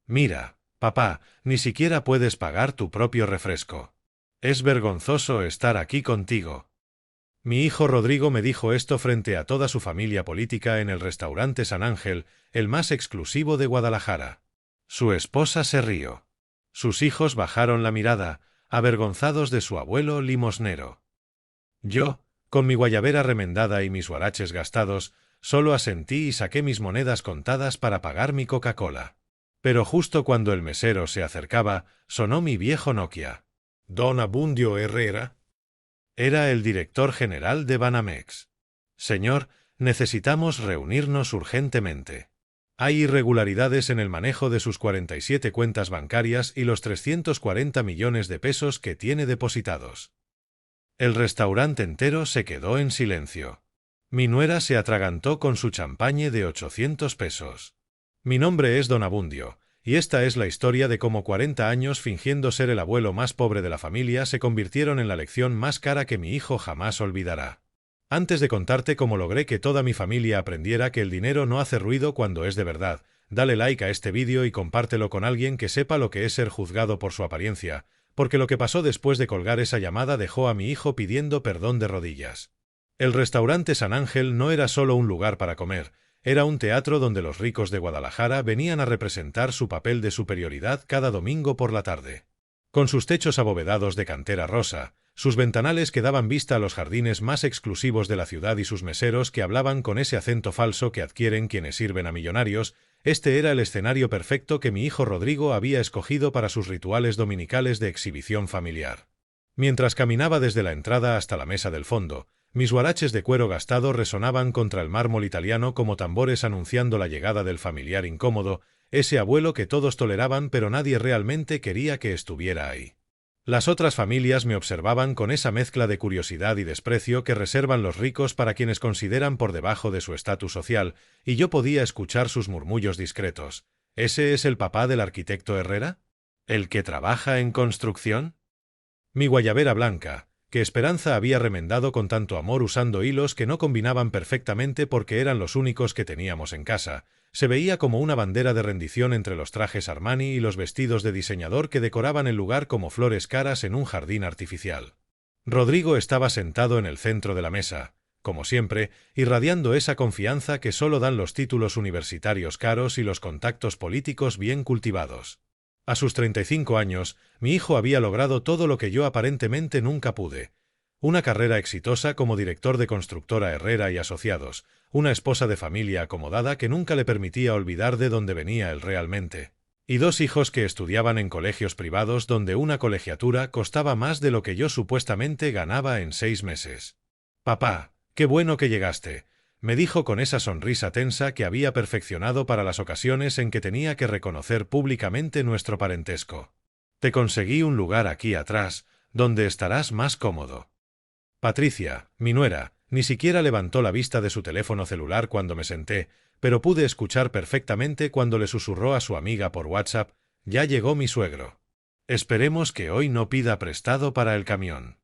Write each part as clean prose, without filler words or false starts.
Mira, papá, ni siquiera puedes pagar tu propio refresco. Es vergonzoso estar aquí contigo. Mi hijo Rodrigo me dijo esto frente a toda su familia política en el restaurante San Ángel, el más exclusivo de Guadalajara. Su esposa se rió. Sus hijos bajaron la mirada, avergonzados de su abuelo limosnero. Yo, con mi guayabera remendada y mis huaraches gastados, solo asentí y saqué mis monedas contadas para pagar mi Coca-Cola. Pero justo cuando el mesero se acercaba, sonó mi viejo Nokia. «Don Abundio Herrera». Era el director general de Banamex. «Señor, necesitamos reunirnos urgentemente. Hay irregularidades en el manejo de sus 47 cuentas bancarias y los 340 millones de pesos que tiene depositados». El restaurante entero se quedó en silencio. Mi nuera se atragantó con su champagne de 800 pesos. Mi nombre es Don Abundio, y esta es la historia de cómo 40 años fingiendo ser el abuelo más pobre de la familia se convirtieron en la lección más cara que mi hijo jamás olvidará. Antes de contarte cómo logré que toda mi familia aprendiera que el dinero no hace ruido cuando es de verdad, dale like a este vídeo y compártelo con alguien que sepa lo que es ser juzgado por su apariencia, porque lo que pasó después de colgar esa llamada dejó a mi hijo pidiendo perdón de rodillas. El restaurante San Ángel no era solo un lugar para comer, era un teatro donde los ricos de Guadalajara venían a representar su papel de superioridad cada domingo por la tarde. Con sus techos abovedados de cantera rosa, sus ventanales que daban vista a los jardines más exclusivos de la ciudad y sus meseros que hablaban con ese acento falso que adquieren quienes sirven a millonarios, este era el escenario perfecto que mi hijo Rodrigo había escogido para sus rituales dominicales de exhibición familiar. Mientras caminaba desde la entrada hasta la mesa del fondo, mis huaraches de cuero gastado resonaban contra el mármol italiano como tambores anunciando la llegada del familiar incómodo, ese abuelo que todos toleraban pero nadie realmente quería que estuviera ahí. Las otras familias me observaban con esa mezcla de curiosidad y desprecio que reservan los ricos para quienes consideran por debajo de su estatus social, y yo podía escuchar sus murmullos discretos. ¿Ese es el papá del arquitecto Herrera? ¿El que trabaja en construcción? Mi guayabera blanca, que Esperanza había remendado con tanto amor usando hilos que no combinaban perfectamente porque eran los únicos que teníamos en casa, se veía como una bandera de rendición entre los trajes Armani y los vestidos de diseñador que decoraban el lugar como flores caras en un jardín artificial. Rodrigo estaba sentado en el centro de la mesa, como siempre, irradiando esa confianza que solo dan los títulos universitarios caros y los contactos políticos bien cultivados. A sus 35 años, mi hijo había logrado todo lo que yo aparentemente nunca pude. Una carrera exitosa como director de constructora Herrera y Asociados, una esposa de familia acomodada que nunca le permitía olvidar de dónde venía él realmente, y 2 hijos que estudiaban en colegios privados donde una colegiatura costaba más de lo que yo supuestamente ganaba en 6 meses. «Papá, qué bueno que llegaste», me dijo con esa sonrisa tensa que había perfeccionado para las ocasiones en que tenía que reconocer públicamente nuestro parentesco. «Te conseguí un lugar aquí atrás, donde estarás más cómodo». Patricia, mi nuera, ni siquiera levantó la vista de su teléfono celular cuando me senté, pero pude escuchar perfectamente cuando le susurró a su amiga por WhatsApp: «Ya llegó mi suegro. Esperemos que hoy no pida prestado para el camión».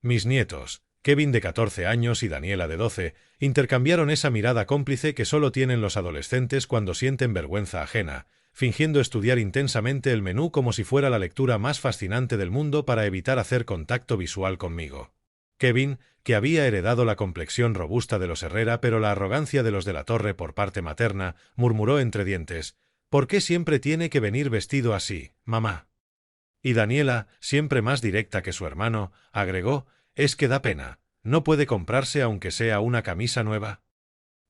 Mis nietos, Kevin de 14 años y Daniela de 12, intercambiaron esa mirada cómplice que solo tienen los adolescentes cuando sienten vergüenza ajena, fingiendo estudiar intensamente el menú como si fuera la lectura más fascinante del mundo para evitar hacer contacto visual conmigo. Kevin, que había heredado la complexión robusta de los Herrera pero la arrogancia de los de la Torre por parte materna, murmuró entre dientes: «¿Por qué siempre tiene que venir vestido así, mamá?». Y Daniela, siempre más directa que su hermano, agregó: «Es que da pena, ¿no puede comprarse aunque sea una camisa nueva?».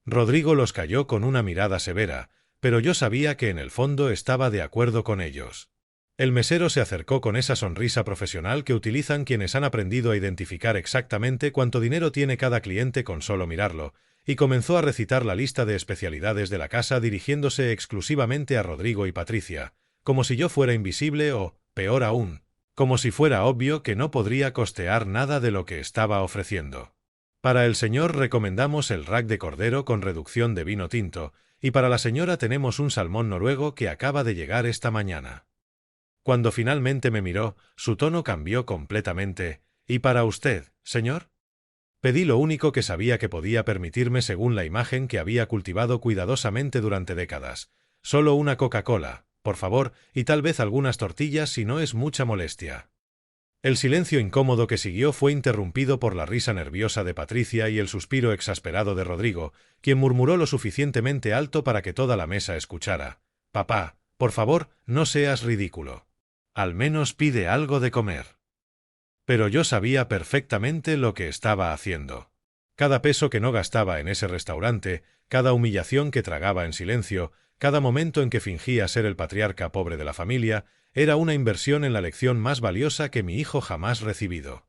Rodrigo los calló con una mirada severa, pero yo sabía que en el fondo estaba de acuerdo con ellos. El mesero se acercó con esa sonrisa profesional que utilizan quienes han aprendido a identificar exactamente cuánto dinero tiene cada cliente con solo mirarlo, y comenzó a recitar la lista de especialidades de la casa dirigiéndose exclusivamente a Rodrigo y Patricia, como si yo fuera invisible o, peor aún, como si fuera obvio que no podría costear nada de lo que estaba ofreciendo. Para el señor recomendamos el rack de cordero con reducción de vino tinto, y para la señora tenemos un salmón noruego que acaba de llegar esta mañana. Cuando finalmente me miró, su tono cambió completamente. «¿Y para usted, señor?». Pedí lo único que sabía que podía permitirme según la imagen que había cultivado cuidadosamente durante décadas. «Solo una Coca-Cola, por favor, y tal vez algunas tortillas si no es mucha molestia. El silencio incómodo que siguió fue interrumpido por la risa nerviosa de Patricia y el suspiro exasperado de Rodrigo, quien murmuró lo suficientemente alto para que toda la mesa escuchara. «Papá, por favor, no seas ridículo. Al menos pide algo de comer». Pero yo sabía perfectamente lo que estaba haciendo. Cada peso que no gastaba en ese restaurante, cada humillación que tragaba en silencio, cada momento en que fingía ser el patriarca pobre de la familia, era una inversión en la lección más valiosa que mi hijo jamás recibido.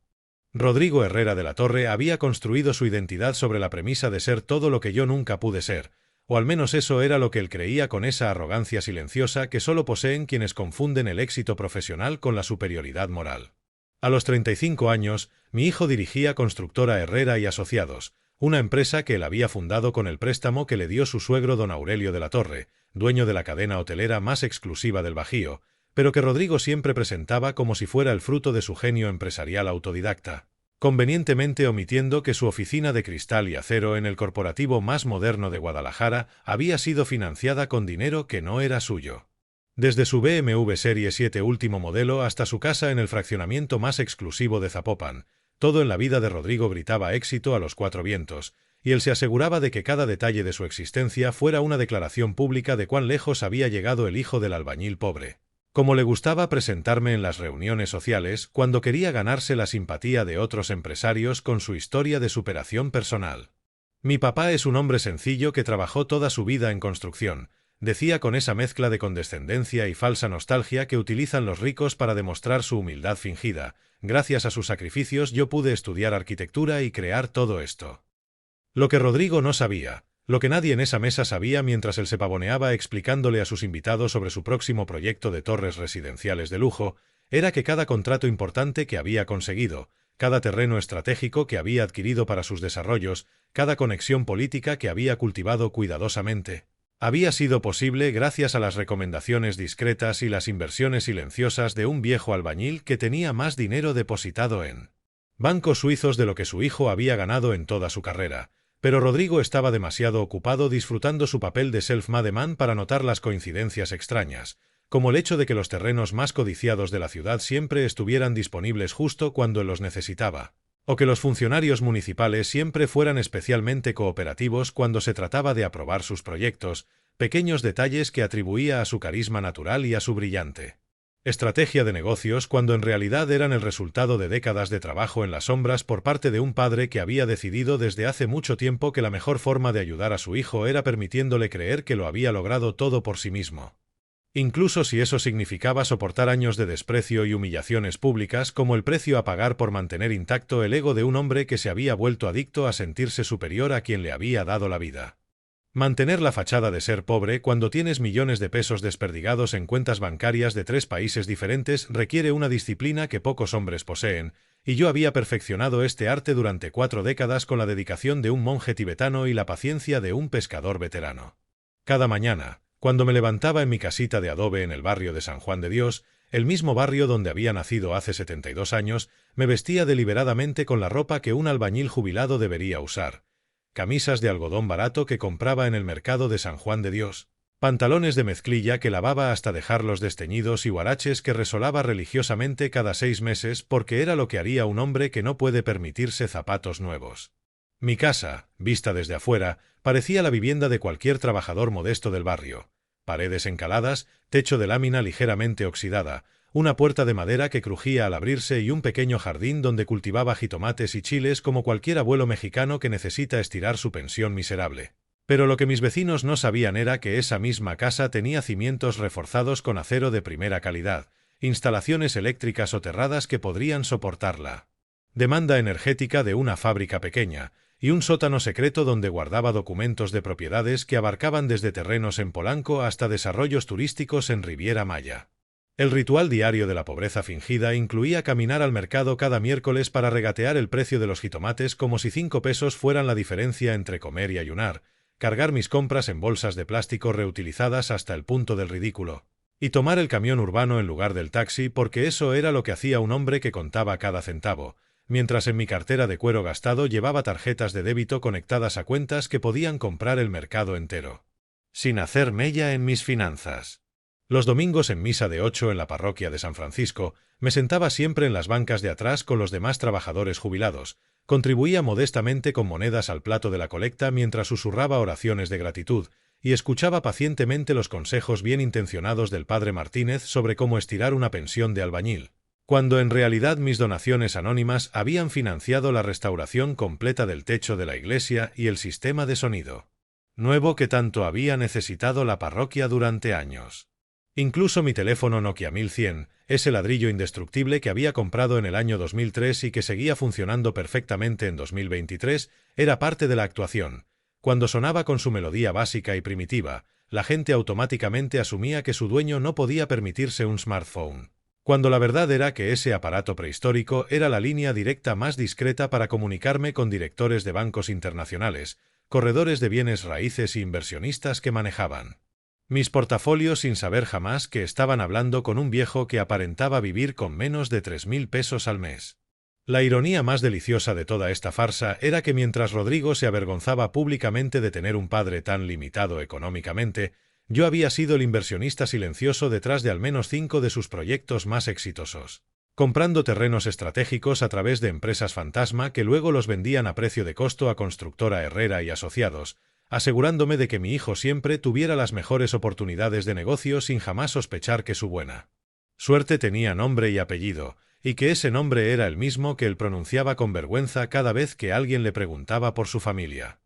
Rodrigo Herrera de la Torre había construido su identidad sobre la premisa de ser todo lo que yo nunca pude ser, o al menos eso era lo que él creía con esa arrogancia silenciosa que solo poseen quienes confunden el éxito profesional con la superioridad moral. A los 35 años, mi hijo dirigía Constructora Herrera y Asociados, una empresa que él había fundado con el préstamo que le dio su suegro don Aurelio de la Torre, dueño de la cadena hotelera más exclusiva del Bajío, pero que Rodrigo siempre presentaba como si fuera el fruto de su genio empresarial autodidacta, convenientemente omitiendo que su oficina de cristal y acero en el corporativo más moderno de Guadalajara había sido financiada con dinero que no era suyo. Desde su BMW Serie 7 último modelo hasta su casa en el fraccionamiento más exclusivo de Zapopan, todo en la vida de Rodrigo gritaba éxito a los cuatro vientos, y él se aseguraba de que cada detalle de su existencia fuera una declaración pública de cuán lejos había llegado el hijo del albañil pobre. Como le gustaba presentarme en las reuniones sociales cuando quería ganarse la simpatía de otros empresarios con su historia de superación personal. «Mi papá es un hombre sencillo que trabajó toda su vida en construcción», decía con esa mezcla de condescendencia y falsa nostalgia que utilizan los ricos para demostrar su humildad fingida. «Gracias a sus sacrificios yo pude estudiar arquitectura y crear todo esto». Lo que Rodrigo no sabía, lo que nadie en esa mesa sabía mientras él se pavoneaba explicándole a sus invitados sobre su próximo proyecto de torres residenciales de lujo, era que cada contrato importante que había conseguido, cada terreno estratégico que había adquirido para sus desarrollos, cada conexión política que había cultivado cuidadosamente, había sido posible gracias a las recomendaciones discretas y las inversiones silenciosas de un viejo albañil que tenía más dinero depositado en bancos suizos de lo que su hijo había ganado en toda su carrera. Pero Rodrigo estaba demasiado ocupado disfrutando su papel de self-made man para notar las coincidencias extrañas, como el hecho de que los terrenos más codiciados de la ciudad siempre estuvieran disponibles justo cuando él los necesitaba, o que los funcionarios municipales siempre fueran especialmente cooperativos cuando se trataba de aprobar sus proyectos, pequeños detalles que atribuía a su carisma natural y a su brillante estrategia de negocios cuando en realidad eran el resultado de décadas de trabajo en las sombras por parte de un padre que había decidido desde hace mucho tiempo que la mejor forma de ayudar a su hijo era permitiéndole creer que lo había logrado todo por sí mismo. Incluso si eso significaba soportar años de desprecio y humillaciones públicas como el precio a pagar por mantener intacto el ego de un hombre que se había vuelto adicto a sentirse superior a quien le había dado la vida. Mantener la fachada de ser pobre cuando tienes millones de pesos desperdigados en cuentas bancarias de 3 países diferentes requiere una disciplina que pocos hombres poseen, y yo había perfeccionado este arte durante 4 décadas con la dedicación de un monje tibetano y la paciencia de un pescador veterano. Cada mañana, cuando me levantaba en mi casita de adobe en el barrio de San Juan de Dios, el mismo barrio donde había nacido hace 72 años, me vestía deliberadamente con la ropa que un albañil jubilado debería usar. Camisas de algodón barato que compraba en el mercado de San Juan de Dios, pantalones de mezclilla que lavaba hasta dejarlos desteñidos y huaraches que resolaba religiosamente cada 6 meses porque era lo que haría un hombre que no puede permitirse zapatos nuevos. Mi casa, vista desde afuera, parecía la vivienda de cualquier trabajador modesto del barrio. Paredes encaladas, techo de lámina ligeramente oxidada, una puerta de madera que crujía al abrirse y un pequeño jardín donde cultivaba jitomates y chiles como cualquier abuelo mexicano que necesita estirar su pensión miserable. Pero lo que mis vecinos no sabían era que esa misma casa tenía cimientos reforzados con acero de primera calidad, instalaciones eléctricas soterradas que podrían soportar la demanda energética de una fábrica pequeña, y un sótano secreto donde guardaba documentos de propiedades que abarcaban desde terrenos en Polanco hasta desarrollos turísticos en Riviera Maya. El ritual diario de la pobreza fingida incluía caminar al mercado cada miércoles para regatear el precio de los jitomates como si 5 pesos fueran la diferencia entre comer y ayunar, cargar mis compras en bolsas de plástico reutilizadas hasta el punto del ridículo, y tomar el camión urbano en lugar del taxi porque eso era lo que hacía un hombre que contaba cada centavo, mientras en mi cartera de cuero gastado llevaba tarjetas de débito conectadas a cuentas que podían comprar el mercado entero, sin hacer mella en mis finanzas. Los domingos en misa de 8 en la parroquia de San Francisco, me sentaba siempre en las bancas de atrás con los demás trabajadores jubilados, contribuía modestamente con monedas al plato de la colecta mientras susurraba oraciones de gratitud, y escuchaba pacientemente los consejos bien intencionados del padre Martínez sobre cómo estirar una pensión de albañil, cuando en realidad mis donaciones anónimas habían financiado la restauración completa del techo de la iglesia y el sistema de sonido nuevo que tanto había necesitado la parroquia durante años. Incluso mi teléfono Nokia 1100, ese ladrillo indestructible que había comprado en el año 2003 y que seguía funcionando perfectamente en 2023, era parte de la actuación. Cuando sonaba con su melodía básica y primitiva, la gente automáticamente asumía que su dueño no podía permitirse un smartphone, cuando la verdad era que ese aparato prehistórico era la línea directa más discreta para comunicarme con directores de bancos internacionales, corredores de bienes raíces e inversionistas que manejaban mis portafolios sin saber jamás que estaban hablando con un viejo que aparentaba vivir con menos de 3.000 pesos al mes. La ironía más deliciosa de toda esta farsa era que mientras Rodrigo se avergonzaba públicamente de tener un padre tan limitado económicamente, yo había sido el inversionista silencioso detrás de al menos 5 de sus proyectos más exitosos, comprando terrenos estratégicos a través de empresas fantasma que luego los vendían a precio de costo a Constructora Herrera y Asociados, asegurándome de que mi hijo siempre tuviera las mejores oportunidades de negocio sin jamás sospechar que su buena suerte tenía nombre y apellido, y que ese nombre era el mismo que él pronunciaba con vergüenza cada vez que alguien le preguntaba por su familia.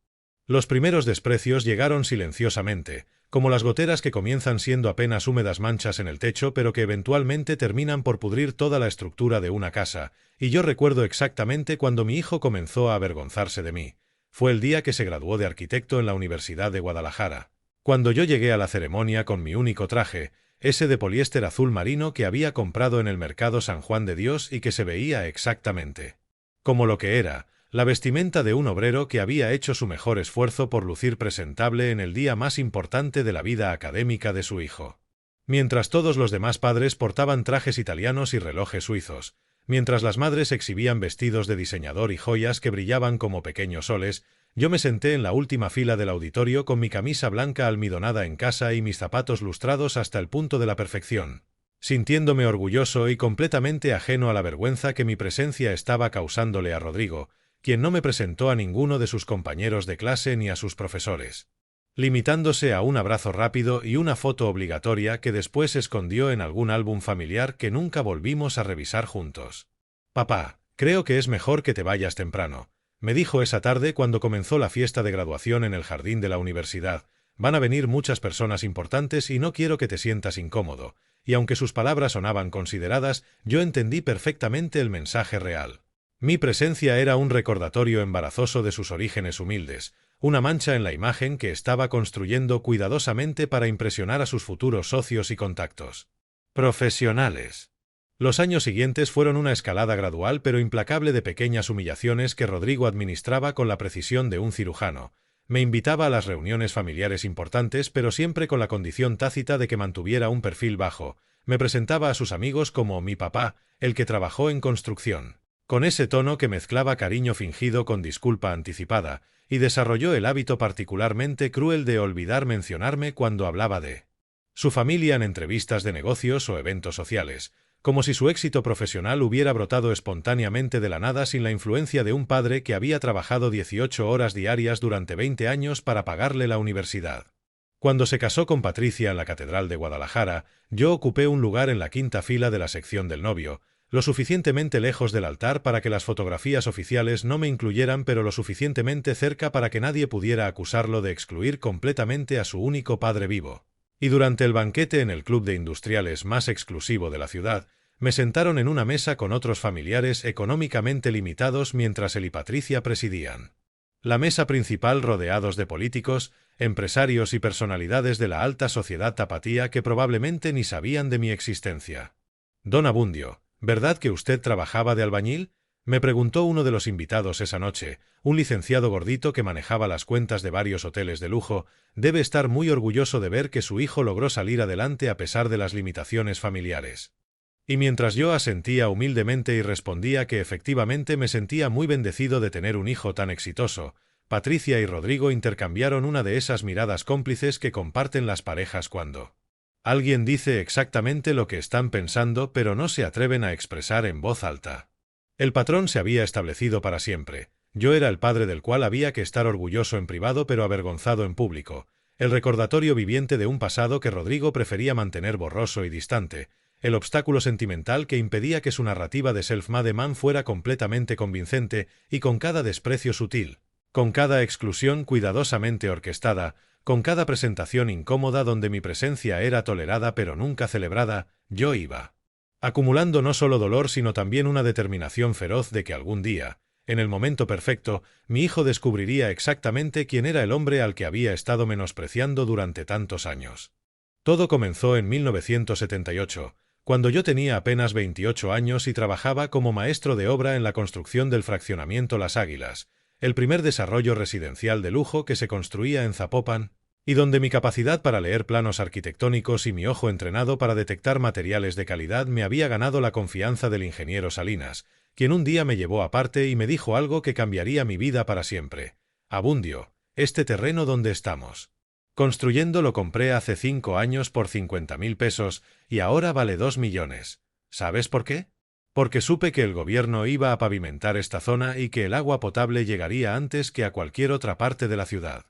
Los primeros desprecios llegaron silenciosamente, como las goteras que comienzan siendo apenas húmedas manchas en el techo pero que eventualmente terminan por pudrir toda la estructura de una casa, y yo recuerdo exactamente cuando mi hijo comenzó a avergonzarse de mí. Fue el día que se graduó de arquitecto en la Universidad de Guadalajara. Cuando yo llegué a la ceremonia con mi único traje, ese de poliéster azul marino que había comprado en el mercado San Juan de Dios y que se veía exactamente como lo que era, la vestimenta de un obrero que había hecho su mejor esfuerzo por lucir presentable en el día más importante de la vida académica de su hijo. Mientras todos los demás padres portaban trajes italianos y relojes suizos, mientras las madres exhibían vestidos de diseñador y joyas que brillaban como pequeños soles, yo me senté en la última fila del auditorio con mi camisa blanca almidonada en casa y mis zapatos lustrados hasta el punto de la perfección, sintiéndome orgulloso y completamente ajeno a la vergüenza que mi presencia estaba causándole a Rodrigo, quien no me presentó a ninguno de sus compañeros de clase ni a sus profesores, limitándose a un abrazo rápido y una foto obligatoria que después escondió en algún álbum familiar que nunca volvimos a revisar juntos. «Papá, creo que es mejor que te vayas temprano», me dijo esa tarde cuando comenzó la fiesta de graduación en el jardín de la universidad. «Van a venir muchas personas importantes y no quiero que te sientas incómodo», y aunque sus palabras sonaban consideradas, yo entendí perfectamente el mensaje real. Mi presencia era un recordatorio embarazoso de sus orígenes humildes, una mancha en la imagen que estaba construyendo cuidadosamente para impresionar a sus futuros socios y contactos profesionales. Los años siguientes fueron una escalada gradual pero implacable de pequeñas humillaciones que Rodrigo administraba con la precisión de un cirujano. Me invitaba a las reuniones familiares importantes, pero siempre con la condición tácita de que mantuviera un perfil bajo. Me presentaba a sus amigos como mi papá, el que trabajó en construcción, con ese tono que mezclaba cariño fingido con disculpa anticipada, y desarrolló el hábito particularmente cruel de olvidar mencionarme cuando hablaba de su familia en entrevistas de negocios o eventos sociales, como si su éxito profesional hubiera brotado espontáneamente de la nada sin la influencia de un padre que había trabajado 18 horas diarias durante 20 años para pagarle la universidad. Cuando se casó con Patricia en la Catedral de Guadalajara, yo ocupé un lugar en la quinta fila de la sección del novio, lo suficientemente lejos del altar para que las fotografías oficiales no me incluyeran, pero lo suficientemente cerca para que nadie pudiera acusarlo de excluir completamente a su único padre vivo. Y durante el banquete en el club de industriales más exclusivo de la ciudad, me sentaron en una mesa con otros familiares económicamente limitados mientras él y Patricia presidían la mesa principal, rodeados de políticos, empresarios y personalidades de la alta sociedad tapatía que probablemente ni sabían de mi existencia. «Don Abundio, ¿verdad que usted trabajaba de albañil?», me preguntó uno de los invitados esa noche, un licenciado gordito que manejaba las cuentas de varios hoteles de lujo. Debe estar muy orgulloso de ver que su hijo logró salir adelante a pesar de las limitaciones familiares. Y mientras yo asentía humildemente y respondía que efectivamente me sentía muy bendecido de tener un hijo tan exitoso, Patricia y Rodrigo intercambiaron una de esas miradas cómplices que comparten las parejas cuando Alguien dice exactamente lo que están pensando, pero no se atreven a expresar en voz alta. El patrón se había establecido para siempre. Yo era el padre del cual había que estar orgulloso en privado pero avergonzado en público, el recordatorio viviente de un pasado que Rodrigo prefería mantener borroso y distante, el obstáculo sentimental que impedía que su narrativa de self-made man fuera completamente convincente y con cada desprecio sutil, con cada exclusión cuidadosamente orquestada, con cada presentación incómoda donde mi presencia era tolerada pero nunca celebrada, yo iba acumulando no solo dolor sino también una determinación feroz de que algún día, en el momento perfecto, mi hijo descubriría exactamente quién era el hombre al que había estado menospreciando durante tantos años. Todo comenzó en 1978, cuando yo tenía apenas 28 años y trabajaba como maestro de obra en la construcción del fraccionamiento Las Águilas, el primer desarrollo residencial de lujo que se construía en Zapopan, y donde mi capacidad para leer planos arquitectónicos y mi ojo entrenado para detectar materiales de calidad me había ganado la confianza del ingeniero Salinas, quien un día me llevó aparte y me dijo algo que cambiaría mi vida para siempre. Abundio, este terreno donde estamos construyendo lo compré hace 5 años por 50.000 pesos y ahora vale 2 millones. ¿Sabes por qué? Porque supe que el gobierno iba a pavimentar esta zona y que el agua potable llegaría antes que a cualquier otra parte de la ciudad.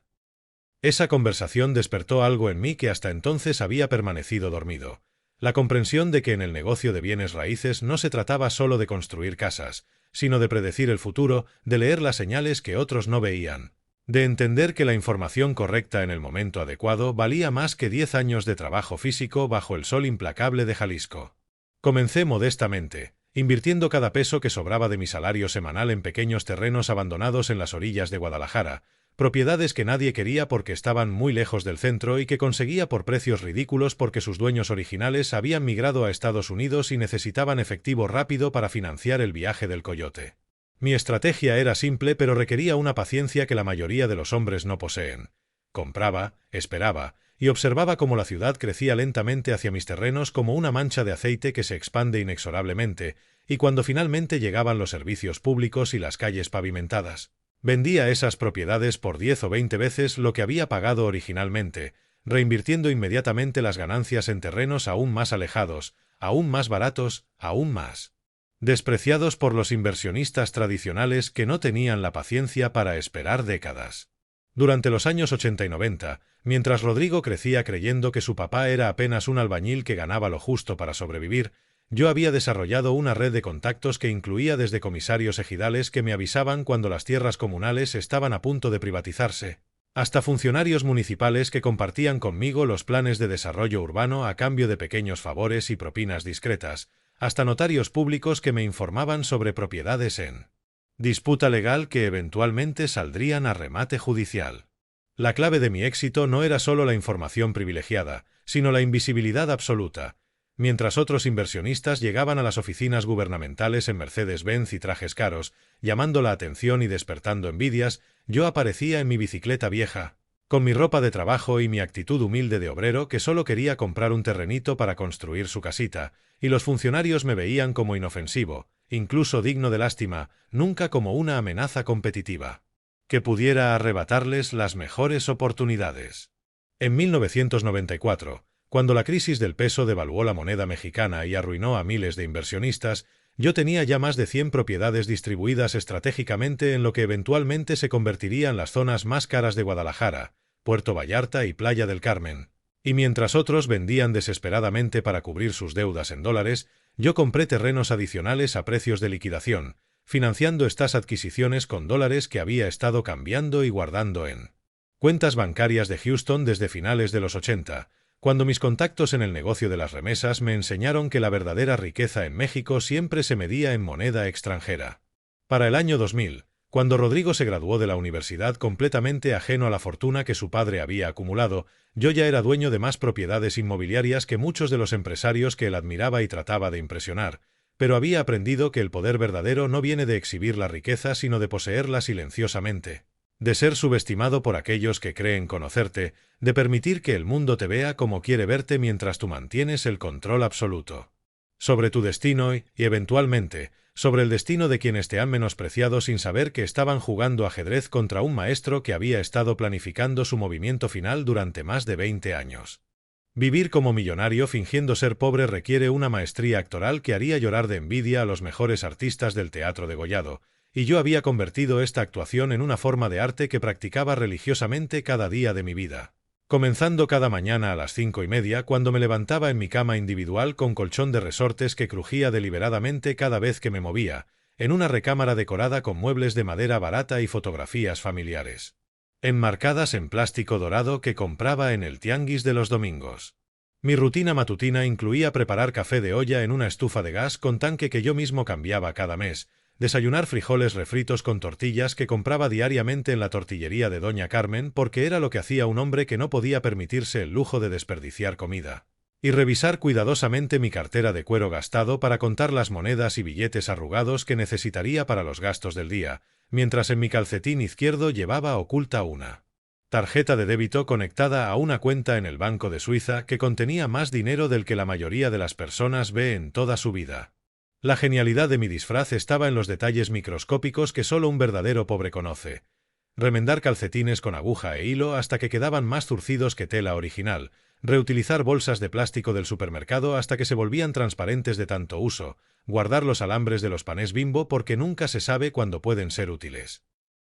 Esa conversación despertó algo en mí que hasta entonces había permanecido dormido. La comprensión de que en el negocio de bienes raíces no se trataba solo de construir casas, sino de predecir el futuro, de leer las señales que otros no veían, de entender que la información correcta en el momento adecuado valía más que 10 años de trabajo físico bajo el sol implacable de Jalisco. Comencé modestamente, invirtiendo cada peso que sobraba de mi salario semanal en pequeños terrenos abandonados en las orillas de Guadalajara, propiedades que nadie quería porque estaban muy lejos del centro y que conseguía por precios ridículos porque sus dueños originales habían migrado a Estados Unidos y necesitaban efectivo rápido para financiar el viaje del coyote. Mi estrategia era simple pero requería una paciencia que la mayoría de los hombres no poseen. Compraba, esperaba, y observaba cómo la ciudad crecía lentamente hacia mis terrenos como una mancha de aceite que se expande inexorablemente, y cuando finalmente llegaban los servicios públicos y las calles pavimentadas, vendía esas propiedades por 10 o 20 veces lo que había pagado originalmente, reinvirtiendo inmediatamente las ganancias en terrenos aún más alejados, aún más baratos, aún más despreciados por los inversionistas tradicionales que no tenían la paciencia para esperar décadas. Durante los años 80 y 90, mientras Rodrigo crecía creyendo que su papá era apenas un albañil que ganaba lo justo para sobrevivir, yo había desarrollado una red de contactos que incluía desde comisarios ejidales que me avisaban cuando las tierras comunales estaban a punto de privatizarse, hasta funcionarios municipales que compartían conmigo los planes de desarrollo urbano a cambio de pequeños favores y propinas discretas, hasta notarios públicos que me informaban sobre propiedades en disputa legal que eventualmente saldrían a remate judicial. La clave de mi éxito no era solo la información privilegiada, sino la invisibilidad absoluta. Mientras otros inversionistas llegaban a las oficinas gubernamentales en Mercedes-Benz y trajes caros, llamando la atención y despertando envidias, yo aparecía en mi bicicleta vieja, con mi ropa de trabajo y mi actitud humilde de obrero que solo quería comprar un terrenito para construir su casita, y los funcionarios me veían como inofensivo, incluso digno de lástima, nunca como una amenaza competitiva, que pudiera arrebatarles las mejores oportunidades. En 1994, cuando la crisis del peso devaluó la moneda mexicana y arruinó a miles de inversionistas, yo tenía ya más de 100 propiedades distribuidas estratégicamente en lo que eventualmente se convertiría en las zonas más caras de Guadalajara, Puerto Vallarta y Playa del Carmen. Y mientras otros vendían desesperadamente para cubrir sus deudas en dólares, yo compré terrenos adicionales a precios de liquidación, financiando estas adquisiciones con dólares que había estado cambiando y guardando en cuentas bancarias de Houston desde finales de los 80, cuando mis contactos en el negocio de las remesas me enseñaron que la verdadera riqueza en México siempre se medía en moneda extranjera. Para el año 2000, cuando Rodrigo se graduó de la universidad completamente ajeno a la fortuna que su padre había acumulado, yo ya era dueño de más propiedades inmobiliarias que muchos de los empresarios que él admiraba y trataba de impresionar, pero había aprendido que el poder verdadero no viene de exhibir la riqueza sino de poseerla silenciosamente, de ser subestimado por aquellos que creen conocerte, de permitir que el mundo te vea como quiere verte mientras tú mantienes el control absoluto sobre tu destino y, eventualmente, sobre el destino de quienes te han menospreciado sin saber que estaban jugando ajedrez contra un maestro que había estado planificando su movimiento final durante más de 20 años. Vivir como millonario fingiendo ser pobre requiere una maestría actoral que haría llorar de envidia a los mejores artistas del teatro degollado, y yo había convertido esta actuación en una forma de arte que practicaba religiosamente cada día de mi vida. Comenzando cada mañana a las 5:30, cuando me levantaba en mi cama individual con colchón de resortes que crujía deliberadamente cada vez que me movía, en una recámara decorada con muebles de madera barata y fotografías familiares enmarcadas en plástico dorado que compraba en el tianguis de los domingos. Mi rutina matutina incluía preparar café de olla en una estufa de gas con tanque que yo mismo cambiaba cada mes, desayunar frijoles refritos con tortillas que compraba diariamente en la tortillería de Doña Carmen porque era lo que hacía un hombre que no podía permitirse el lujo de desperdiciar comida, y revisar cuidadosamente mi cartera de cuero gastado para contar las monedas y billetes arrugados que necesitaría para los gastos del día, mientras en mi calcetín izquierdo llevaba oculta una tarjeta de débito conectada a una cuenta en el Banco de Suiza que contenía más dinero del que la mayoría de las personas ve en toda su vida. La genialidad de mi disfraz estaba en los detalles microscópicos que solo un verdadero pobre conoce. Remendar calcetines con aguja e hilo hasta que quedaban más zurcidos que tela original, reutilizar bolsas de plástico del supermercado hasta que se volvían transparentes de tanto uso, guardar los alambres de los panés Bimbo porque nunca se sabe cuándo pueden ser útiles,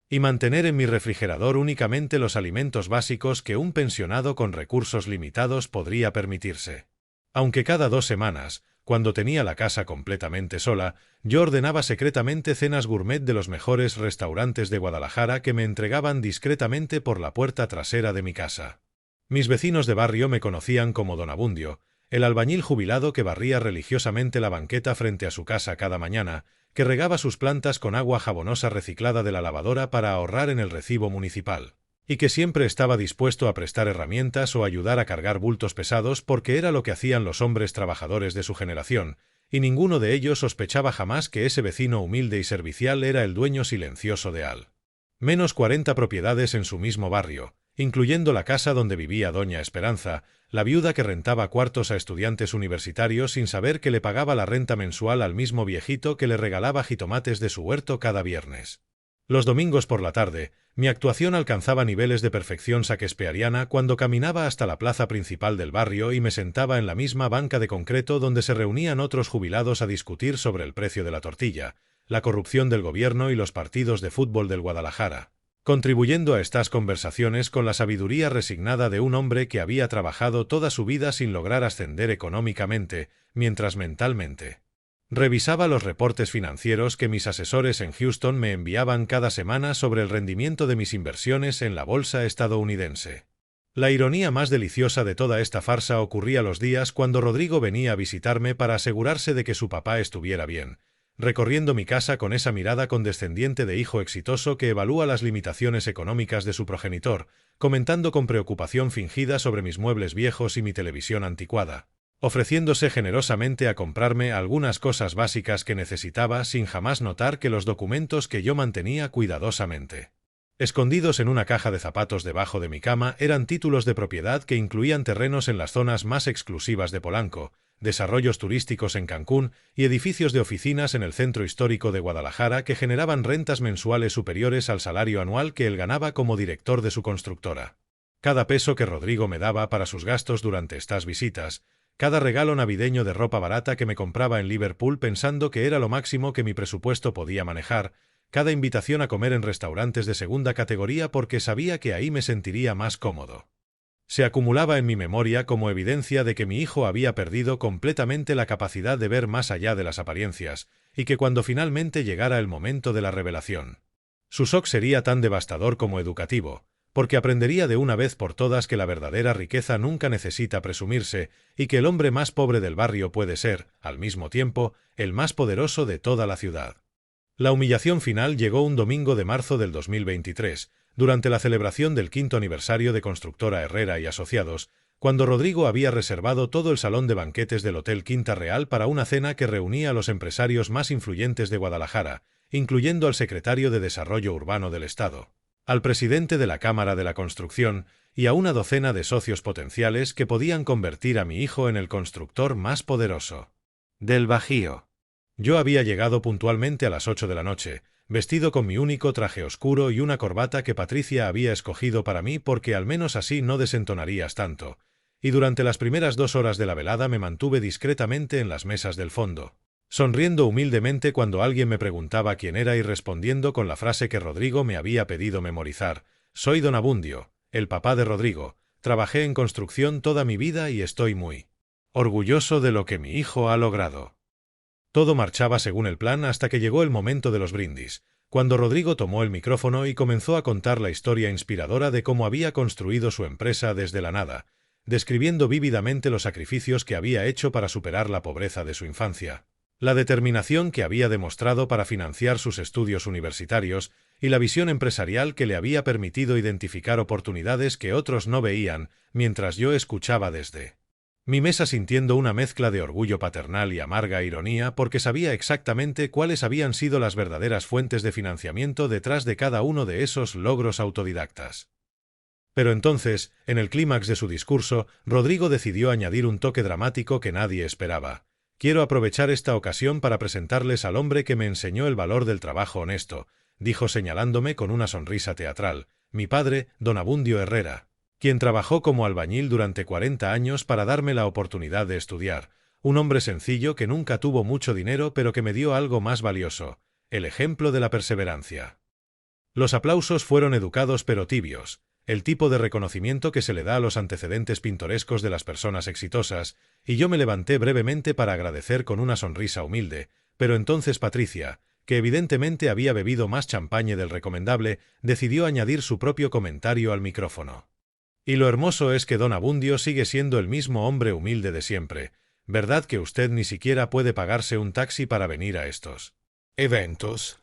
y mantener en mi refrigerador únicamente los alimentos básicos que un pensionado con recursos limitados podría permitirse. Aunque cada 2 semanas, cuando tenía la casa completamente sola, yo ordenaba secretamente cenas gourmet de los mejores restaurantes de Guadalajara que me entregaban discretamente por la puerta trasera de mi casa. Mis vecinos de barrio me conocían como Don Abundio, el albañil jubilado que barría religiosamente la banqueta frente a su casa cada mañana, que regaba sus plantas con agua jabonosa reciclada de la lavadora para ahorrar en el recibo municipal, y que siempre estaba dispuesto a prestar herramientas o ayudar a cargar bultos pesados porque era lo que hacían los hombres trabajadores de su generación, y ninguno de ellos sospechaba jamás que ese vecino humilde y servicial era el dueño silencioso de al menos 40 propiedades en su mismo barrio, incluyendo la casa donde vivía Doña Esperanza, la viuda que rentaba cuartos a estudiantes universitarios sin saber que le pagaba la renta mensual al mismo viejito que le regalaba jitomates de su huerto cada viernes. Los domingos por la tarde, mi actuación alcanzaba niveles de perfección shakespeariana cuando caminaba hasta la plaza principal del barrio y me sentaba en la misma banca de concreto donde se reunían otros jubilados a discutir sobre el precio de la tortilla, la corrupción del gobierno y los partidos de fútbol del Guadalajara, contribuyendo a estas conversaciones con la sabiduría resignada de un hombre que había trabajado toda su vida sin lograr ascender económicamente, mientras mentalmente revisaba los reportes financieros que mis asesores en Houston me enviaban cada semana sobre el rendimiento de mis inversiones en la bolsa estadounidense. La ironía más deliciosa de toda esta farsa ocurría los días cuando Rodrigo venía a visitarme para asegurarse de que su papá estuviera bien, recorriendo mi casa con esa mirada condescendiente de hijo exitoso que evalúa las limitaciones económicas de su progenitor, comentando con preocupación fingida sobre mis muebles viejos y mi televisión anticuada, ofreciéndose generosamente a comprarme algunas cosas básicas que necesitaba sin jamás notar que los documentos que yo mantenía cuidadosamente escondidos en una caja de zapatos debajo de mi cama eran títulos de propiedad que incluían terrenos en las zonas más exclusivas de Polanco, desarrollos turísticos en Cancún y edificios de oficinas en el centro histórico de Guadalajara que generaban rentas mensuales superiores al salario anual que él ganaba como director de su constructora. Cada peso que Rodrigo me daba para sus gastos durante estas visitas, cada regalo navideño de ropa barata que me compraba en Liverpool pensando que era lo máximo que mi presupuesto podía manejar, cada invitación a comer en restaurantes de segunda categoría porque sabía que ahí me sentiría más cómodo, se acumulaba en mi memoria como evidencia de que mi hijo había perdido completamente la capacidad de ver más allá de las apariencias, y que cuando finalmente llegara el momento de la revelación, su shock sería tan devastador como educativo, porque aprendería de una vez por todas que la verdadera riqueza nunca necesita presumirse y que el hombre más pobre del barrio puede ser, al mismo tiempo, el más poderoso de toda la ciudad. La humillación final llegó un domingo de marzo del 2023, durante la celebración del 5º aniversario de Constructora Herrera y Asociados, cuando Rodrigo había reservado todo el salón de banquetes del Hotel Quinta Real para una cena que reunía a los empresarios más influyentes de Guadalajara, incluyendo al secretario de Desarrollo Urbano del Estado, al presidente de la Cámara de la Construcción y a una docena de socios potenciales que podían convertir a mi hijo en el constructor más poderoso del Bajío. Yo había llegado puntualmente a las 8 de la noche, vestido con mi único traje oscuro y una corbata que Patricia había escogido para mí porque al menos así no desentonarías tanto, y durante las primeras 2 horas de la velada me mantuve discretamente en las mesas del fondo, sonriendo humildemente cuando alguien me preguntaba quién era y respondiendo con la frase que Rodrigo me había pedido memorizar: soy don Abundio, el papá de Rodrigo, trabajé en construcción toda mi vida y estoy muy orgulloso de lo que mi hijo ha logrado. Todo marchaba según el plan hasta que llegó el momento de los brindis, cuando Rodrigo tomó el micrófono y comenzó a contar la historia inspiradora de cómo había construido su empresa desde la nada, describiendo vívidamente los sacrificios que había hecho para superar la pobreza de su infancia, la determinación que había demostrado para financiar sus estudios universitarios y la visión empresarial que le había permitido identificar oportunidades que otros no veían, mientras yo escuchaba desde mi mesa sintiendo una mezcla de orgullo paternal y amarga ironía porque sabía exactamente cuáles habían sido las verdaderas fuentes de financiamiento detrás de cada uno de esos logros autodidactas. Pero entonces, en el clímax de su discurso, Rodrigo decidió añadir un toque dramático que nadie esperaba. Quiero aprovechar esta ocasión para presentarles al hombre que me enseñó el valor del trabajo honesto, dijo señalándome con una sonrisa teatral, mi padre, don Abundio Herrera, quien trabajó como albañil durante 40 años para darme la oportunidad de estudiar, un hombre sencillo que nunca tuvo mucho dinero pero que me dio algo más valioso, el ejemplo de la perseverancia. Los aplausos fueron educados pero tibios, el tipo de reconocimiento que se le da a los antecedentes pintorescos de las personas exitosas, y yo me levanté brevemente para agradecer con una sonrisa humilde, pero entonces Patricia, que evidentemente había bebido más champagne del recomendable, decidió añadir su propio comentario al micrófono. Y lo hermoso es que don Abundio sigue siendo el mismo hombre humilde de siempre. ¿Verdad que usted ni siquiera puede pagarse un taxi para venir a estos eventos?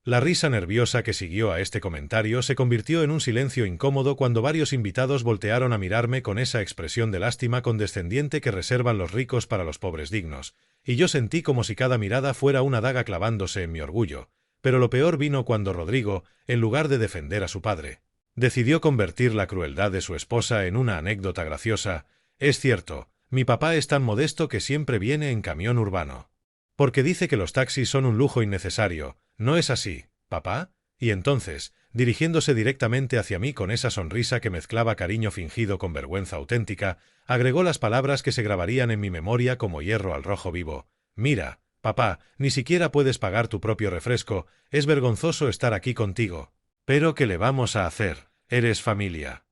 La risa nerviosa que siguió a este comentario se convirtió en un silencio incómodo cuando varios invitados voltearon a mirarme con esa expresión de lástima condescendiente que reservan los ricos para los pobres dignos, y yo sentí como si cada mirada fuera una daga clavándose en mi orgullo. Pero lo peor vino cuando Rodrigo, en lugar de defender a su padre, decidió convertir la crueldad de su esposa en una anécdota graciosa. Es cierto, mi papá es tan modesto que siempre viene en camión urbano. Porque dice que los taxis son un lujo innecesario. ¿No es así, papá? Y entonces, dirigiéndose directamente hacia mí con esa sonrisa que mezclaba cariño fingido con vergüenza auténtica, agregó las palabras que se grabarían en mi memoria como hierro al rojo vivo. Mira, papá, ni siquiera puedes pagar tu propio refresco, es vergonzoso estar aquí contigo. Pero ¿qué le vamos a hacer? Eres familia.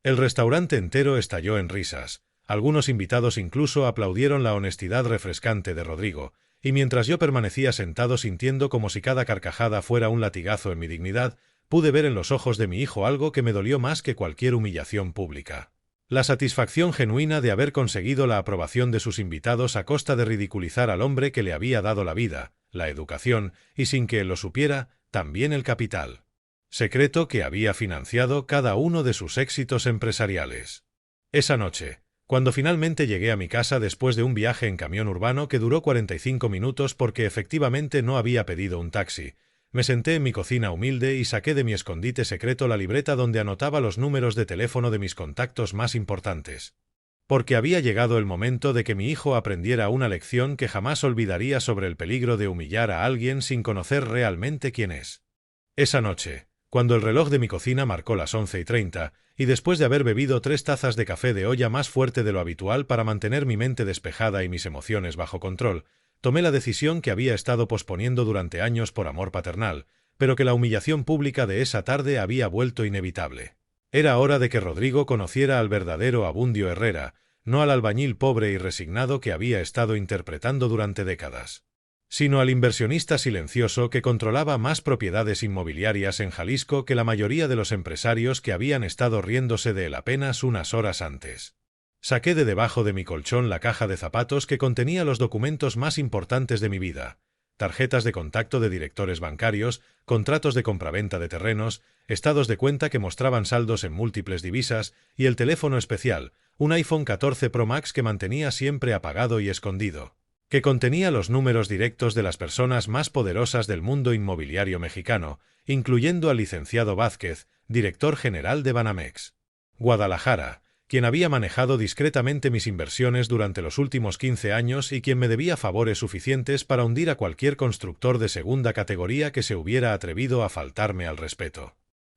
El restaurante entero estalló en risas. Algunos invitados incluso aplaudieron la honestidad refrescante de Rodrigo, y mientras yo permanecía sentado sintiendo como si cada carcajada fuera un latigazo en mi dignidad, pude ver en los ojos de mi hijo algo que me dolió más que cualquier humillación pública. La satisfacción genuina de haber conseguido la aprobación de sus invitados a costa de ridiculizar al hombre que le había dado la vida, la educación, y sin que él lo supiera, también el capital secreto que había financiado cada uno de sus éxitos empresariales. Esa noche, cuando finalmente llegué a mi casa después de un viaje en camión urbano que duró 45 minutos porque efectivamente no había pedido un taxi, me senté en mi cocina humilde y saqué de mi escondite secreto la libreta donde anotaba los números de teléfono de mis contactos más importantes. Porque había llegado el momento de que mi hijo aprendiera una lección que jamás olvidaría sobre el peligro de humillar a alguien sin conocer realmente quién es. Esa noche, cuando el reloj de mi cocina marcó las 11:30, y después de haber bebido 3 tazas de café de olla más fuerte de lo habitual para mantener mi mente despejada y mis emociones bajo control, tomé la decisión que había estado posponiendo durante años por amor paternal, pero que la humillación pública de esa tarde había vuelto inevitable. Era hora de que Rodrigo conociera al verdadero Abundio Herrera, no al albañil pobre y resignado que había estado interpretando durante décadas, sino al inversionista silencioso que controlaba más propiedades inmobiliarias en Jalisco que la mayoría de los empresarios que habían estado riéndose de él apenas unas horas antes. Saqué de debajo de mi colchón la caja de zapatos que contenía los documentos más importantes de mi vida: tarjetas de contacto de directores bancarios, contratos de compraventa de terrenos, estados de cuenta que mostraban saldos en múltiples divisas y el teléfono especial, un iPhone 14 Pro Max que mantenía siempre apagado y escondido, que contenía los números directos de las personas más poderosas del mundo inmobiliario mexicano, incluyendo al licenciado Vázquez, director general de Banamex Guadalajara, quien había manejado discretamente mis inversiones durante los últimos 15 años y quien me debía favores suficientes para hundir a cualquier constructor de segunda categoría que se hubiera atrevido a faltarme al respeto.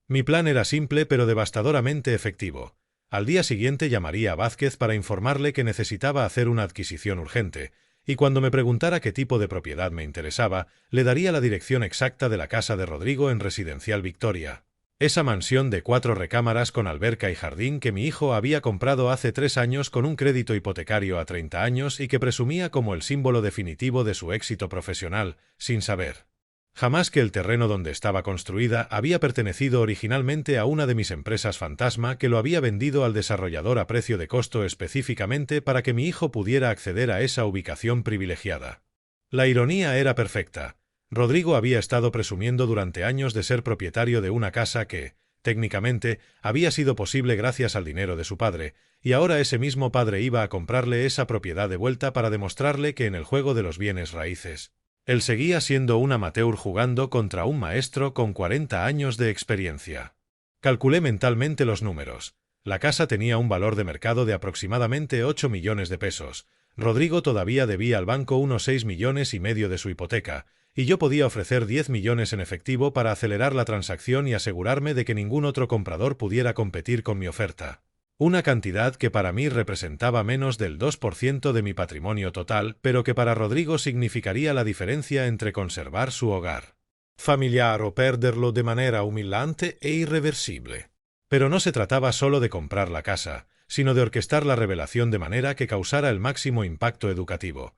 Mi plan era simple pero devastadoramente efectivo: Al día siguiente llamaría a Vázquez para informarle que necesitaba hacer una adquisición urgente, y cuando me preguntara qué tipo de propiedad me interesaba, le daría la dirección exacta de la casa de Rodrigo en Residencial Victoria. Esa mansión de 4 recámaras con alberca y jardín que mi hijo había comprado hace 3 años con un crédito hipotecario a 30 años y que presumía como el símbolo definitivo de su éxito profesional, sin saber jamás que el terreno donde estaba construida había pertenecido originalmente a una de mis empresas fantasma que lo había vendido al desarrollador a precio de costo específicamente para que mi hijo pudiera acceder a esa ubicación privilegiada. La ironía era perfecta. Rodrigo había estado presumiendo durante años de ser propietario de una casa que, técnicamente, había sido posible gracias al dinero de su padre, y ahora ese mismo padre iba a comprarle esa propiedad de vuelta para demostrarle que en el juego de los bienes raíces él seguía siendo un amateur jugando contra un maestro con 40 años de experiencia. Calculé mentalmente los números. La casa tenía un valor de mercado de aproximadamente 8 millones de pesos. Rodrigo todavía debía al banco unos 6 millones y medio de su hipoteca, y yo podía ofrecer 10 millones en efectivo para acelerar la transacción y asegurarme de que ningún otro comprador pudiera competir con mi oferta. Una cantidad que para mí representaba menos del 2% de mi patrimonio total, pero que para Rodrigo significaría la diferencia entre conservar su hogar familiar o perderlo de manera humillante e irreversible. Pero no se trataba solo de comprar la casa, sino de orquestar la revelación de manera que causara el máximo impacto educativo.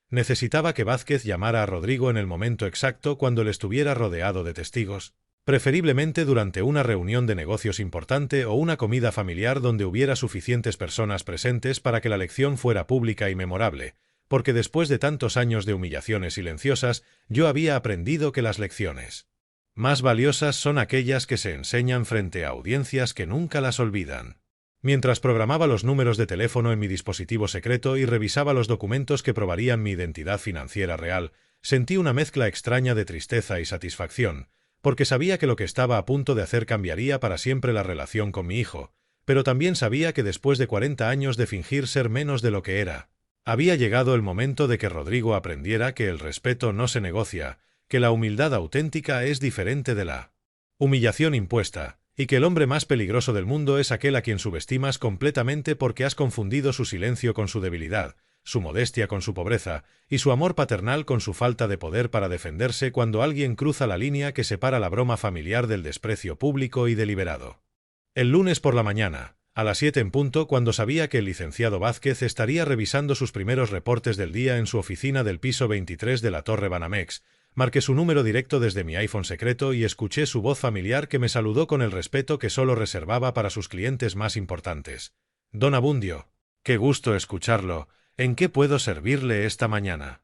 Necesitaba que Vázquez llamara a Rodrigo en el momento exacto cuando él estuviera rodeado de testigos, preferiblemente durante una reunión de negocios importante o una comida familiar donde hubiera suficientes personas presentes para que la lección fuera pública y memorable, porque después de tantos años de humillaciones silenciosas, yo había aprendido que las lecciones más valiosas son aquellas que se enseñan frente a audiencias que nunca las olvidan. Mientras programaba los números de teléfono en mi dispositivo secreto y revisaba los documentos que probarían mi identidad financiera real, sentí una mezcla extraña de tristeza y satisfacción, porque sabía que lo que estaba a punto de hacer cambiaría para siempre la relación con mi hijo, pero también sabía que después de 40 años de fingir ser menos de lo que era, había llegado el momento de que Rodrigo aprendiera que el respeto no se negocia, que la humildad auténtica es diferente de la humillación impuesta, y que el hombre más peligroso del mundo es aquel a quien subestimas completamente porque has confundido su silencio con su debilidad, su modestia con su pobreza, y su amor paternal con su falta de poder para defenderse cuando alguien cruza la línea que separa la broma familiar del desprecio público y deliberado. El lunes por la mañana, a las 7 en punto, cuando sabía que el licenciado Vázquez estaría revisando sus primeros reportes del día en su oficina del piso 23 de la Torre Banamex, marqué su número directo desde mi iPhone secreto y escuché su voz familiar que me saludó con el respeto que solo reservaba para sus clientes más importantes. Don Abundio, qué gusto escucharlo. ¿En qué puedo servirle esta mañana?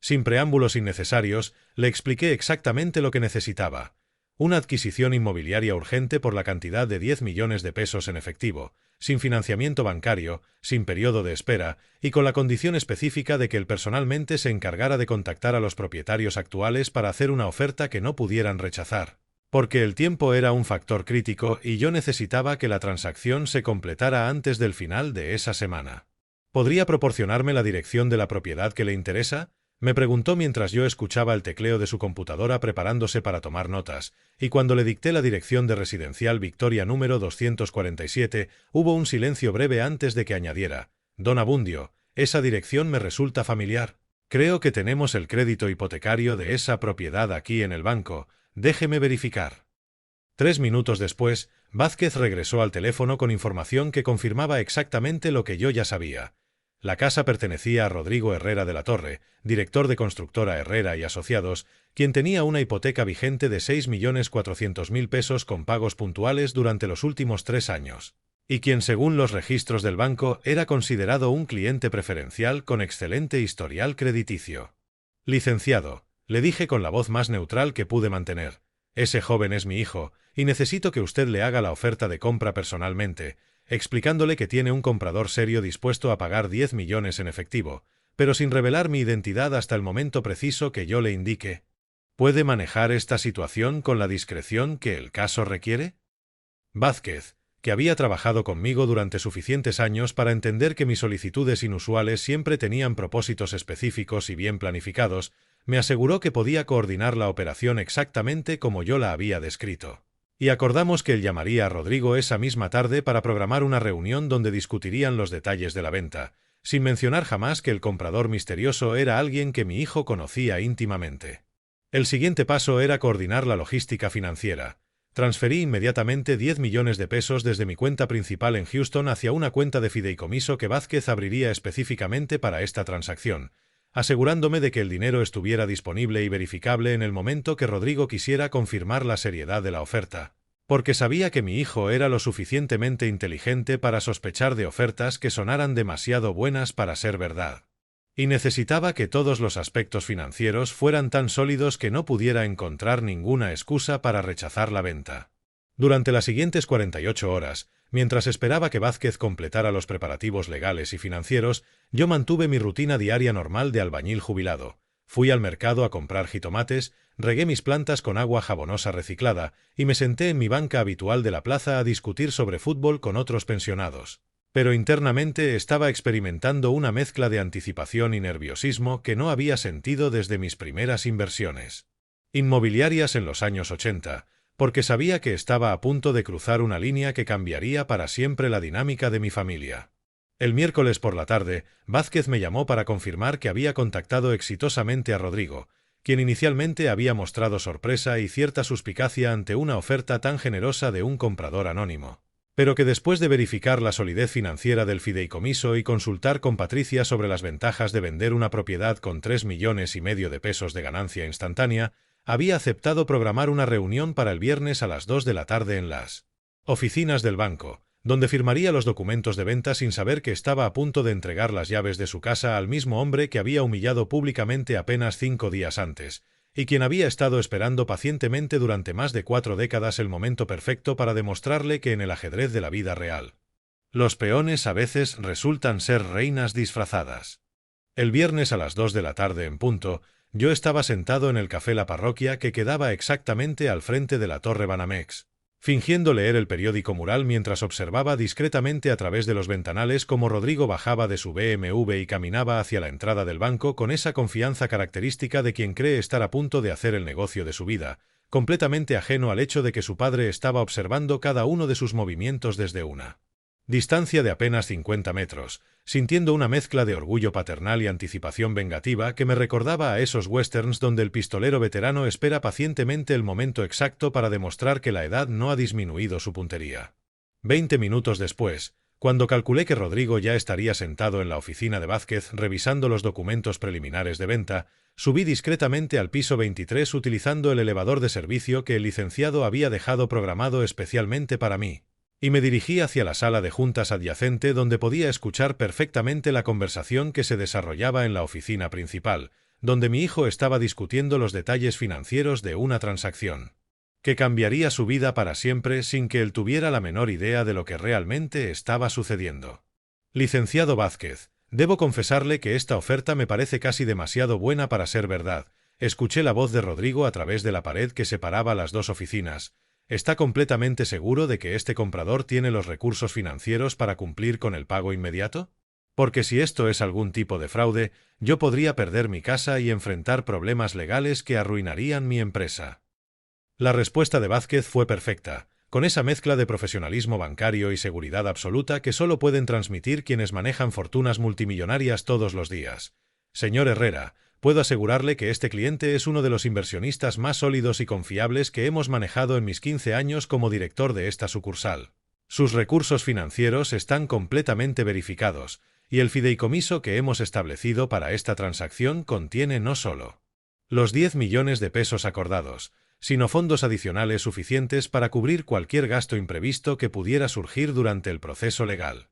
Sin preámbulos innecesarios, le expliqué exactamente lo que necesitaba. Una adquisición inmobiliaria urgente por la cantidad de 10 millones de pesos en efectivo, sin financiamiento bancario, sin periodo de espera, y con la condición específica de que él personalmente se encargara de contactar a los propietarios actuales para hacer una oferta que no pudieran rechazar. Porque el tiempo era un factor crítico y yo necesitaba que la transacción se completara antes del final de esa semana. ¿Podría proporcionarme la dirección de la propiedad que le interesa?, me preguntó mientras yo escuchaba el tecleo de su computadora preparándose para tomar notas, y cuando le dicté la dirección de Residencial Victoria número 247, hubo un silencio breve antes de que añadiera: Don Abundio, esa dirección me resulta familiar. Creo que tenemos el crédito hipotecario de esa propiedad aquí en el banco. Déjeme verificar. 3 minutos después, Vázquez regresó al teléfono con información que confirmaba exactamente lo que yo ya sabía. La casa pertenecía a Rodrigo Herrera de la Torre, director de Constructora Herrera y Asociados, quien tenía una hipoteca vigente de 6.400.000 pesos con pagos puntuales durante los últimos 3 años, y quien según los registros del banco era considerado un cliente preferencial con excelente historial crediticio. Licenciado, le dije con la voz más neutral que pude mantener, ese joven es mi hijo, y necesito que usted le haga la oferta de compra personalmente, explicándole que tiene un comprador serio dispuesto a pagar 10 millones en efectivo, pero sin revelar mi identidad hasta el momento preciso que yo le indique. ¿Puede manejar esta situación con la discreción que el caso requiere? Vázquez, que había trabajado conmigo durante suficientes años para entender que mis solicitudes inusuales siempre tenían propósitos específicos y bien planificados, me aseguró que podía coordinar la operación exactamente como yo la había descrito. y acordamos que él llamaría a Rodrigo esa misma tarde para programar una reunión donde discutirían los detalles de la venta, sin mencionar jamás que el comprador misterioso era alguien que mi hijo conocía íntimamente. El siguiente paso era coordinar la logística financiera. Transferí inmediatamente 10 millones de pesos desde mi cuenta principal en Houston hacia una cuenta de fideicomiso que Vázquez abriría específicamente para esta transacción, asegurándome de que el dinero estuviera disponible y verificable en el momento que Rodrigo quisiera confirmar la seriedad de la oferta, porque sabía que mi hijo era lo suficientemente inteligente para sospechar de ofertas que sonaran demasiado buenas para ser verdad. Y necesitaba que todos los aspectos financieros fueran tan sólidos que no pudiera encontrar ninguna excusa para rechazar la venta. Durante las siguientes 48 horas, mientras esperaba que Vázquez completara los preparativos legales y financieros, yo mantuve mi rutina diaria normal de albañil jubilado. Fui al mercado a comprar jitomates, regué mis plantas con agua jabonosa reciclada y me senté en mi banca habitual de la plaza a discutir sobre fútbol con otros pensionados. Pero internamente estaba experimentando una mezcla de anticipación y nerviosismo que no había sentido desde mis primeras inversiones inmobiliarias en los años 80, porque sabía que estaba a punto de cruzar una línea que cambiaría para siempre la dinámica de mi familia. El miércoles por la tarde, Vázquez me llamó para confirmar que había contactado exitosamente a Rodrigo, quien inicialmente había mostrado sorpresa y cierta suspicacia ante una oferta tan generosa de un comprador anónimo, pero que después de verificar la solidez financiera del fideicomiso y consultar con Patricia sobre las ventajas de vender una propiedad con 3,5 millones de pesos de ganancia instantánea, había aceptado programar una reunión para el viernes a las 2 de la tarde en las oficinas del banco, donde firmaría los documentos de venta sin saber que estaba a punto de entregar las llaves de su casa al mismo hombre que había humillado públicamente apenas 5 días antes, y quien había estado esperando pacientemente durante más de 4 décadas el momento perfecto para demostrarle que en el ajedrez de la vida real, los peones a veces resultan ser reinas disfrazadas. El viernes a las 2 de la tarde en punto, yo estaba sentado en el café La Parroquia que quedaba exactamente al frente de la Torre Banamex, fingiendo leer el periódico Mural mientras observaba discretamente a través de los ventanales cómo Rodrigo bajaba de su BMW y caminaba hacia la entrada del banco con esa confianza característica de quien cree estar a punto de hacer el negocio de su vida, completamente ajeno al hecho de que su padre estaba observando cada uno de sus movimientos desde una distancia de apenas 50 metros, sintiendo una mezcla de orgullo paternal y anticipación vengativa que me recordaba a esos westerns donde el pistolero veterano espera pacientemente el momento exacto para demostrar que la edad no ha disminuido su puntería. 20 minutos después, cuando calculé que Rodrigo ya estaría sentado en la oficina de Vázquez revisando los documentos preliminares de venta, subí discretamente al piso 23 utilizando el elevador de servicio que el licenciado había dejado programado especialmente para mí, y me dirigí hacia la sala de juntas adyacente donde podía escuchar perfectamente la conversación que se desarrollaba en la oficina principal, donde mi hijo estaba discutiendo los detalles financieros de una transacción que cambiaría su vida para siempre sin que él tuviera la menor idea de lo que realmente estaba sucediendo. Licenciado Vázquez, debo confesarle que esta oferta me parece casi demasiado buena para ser verdad. Escuché la voz de Rodrigo a través de la pared que separaba las dos oficinas. ¿Está completamente seguro de que este comprador tiene los recursos financieros para cumplir con el pago inmediato? Porque si esto es algún tipo de fraude, yo podría perder mi casa y enfrentar problemas legales que arruinarían mi empresa. La respuesta de Vázquez fue perfecta, con esa mezcla de profesionalismo bancario y seguridad absoluta que solo pueden transmitir quienes manejan fortunas multimillonarias todos los días. Señor Herrera, puedo asegurarle que este cliente es uno de los inversionistas más sólidos y confiables que hemos manejado en mis 15 años como director de esta sucursal. Sus recursos financieros están completamente verificados, y el fideicomiso que hemos establecido para esta transacción contiene no solo los 10 millones de pesos acordados, sino fondos adicionales suficientes para cubrir cualquier gasto imprevisto que pudiera surgir durante el proceso legal.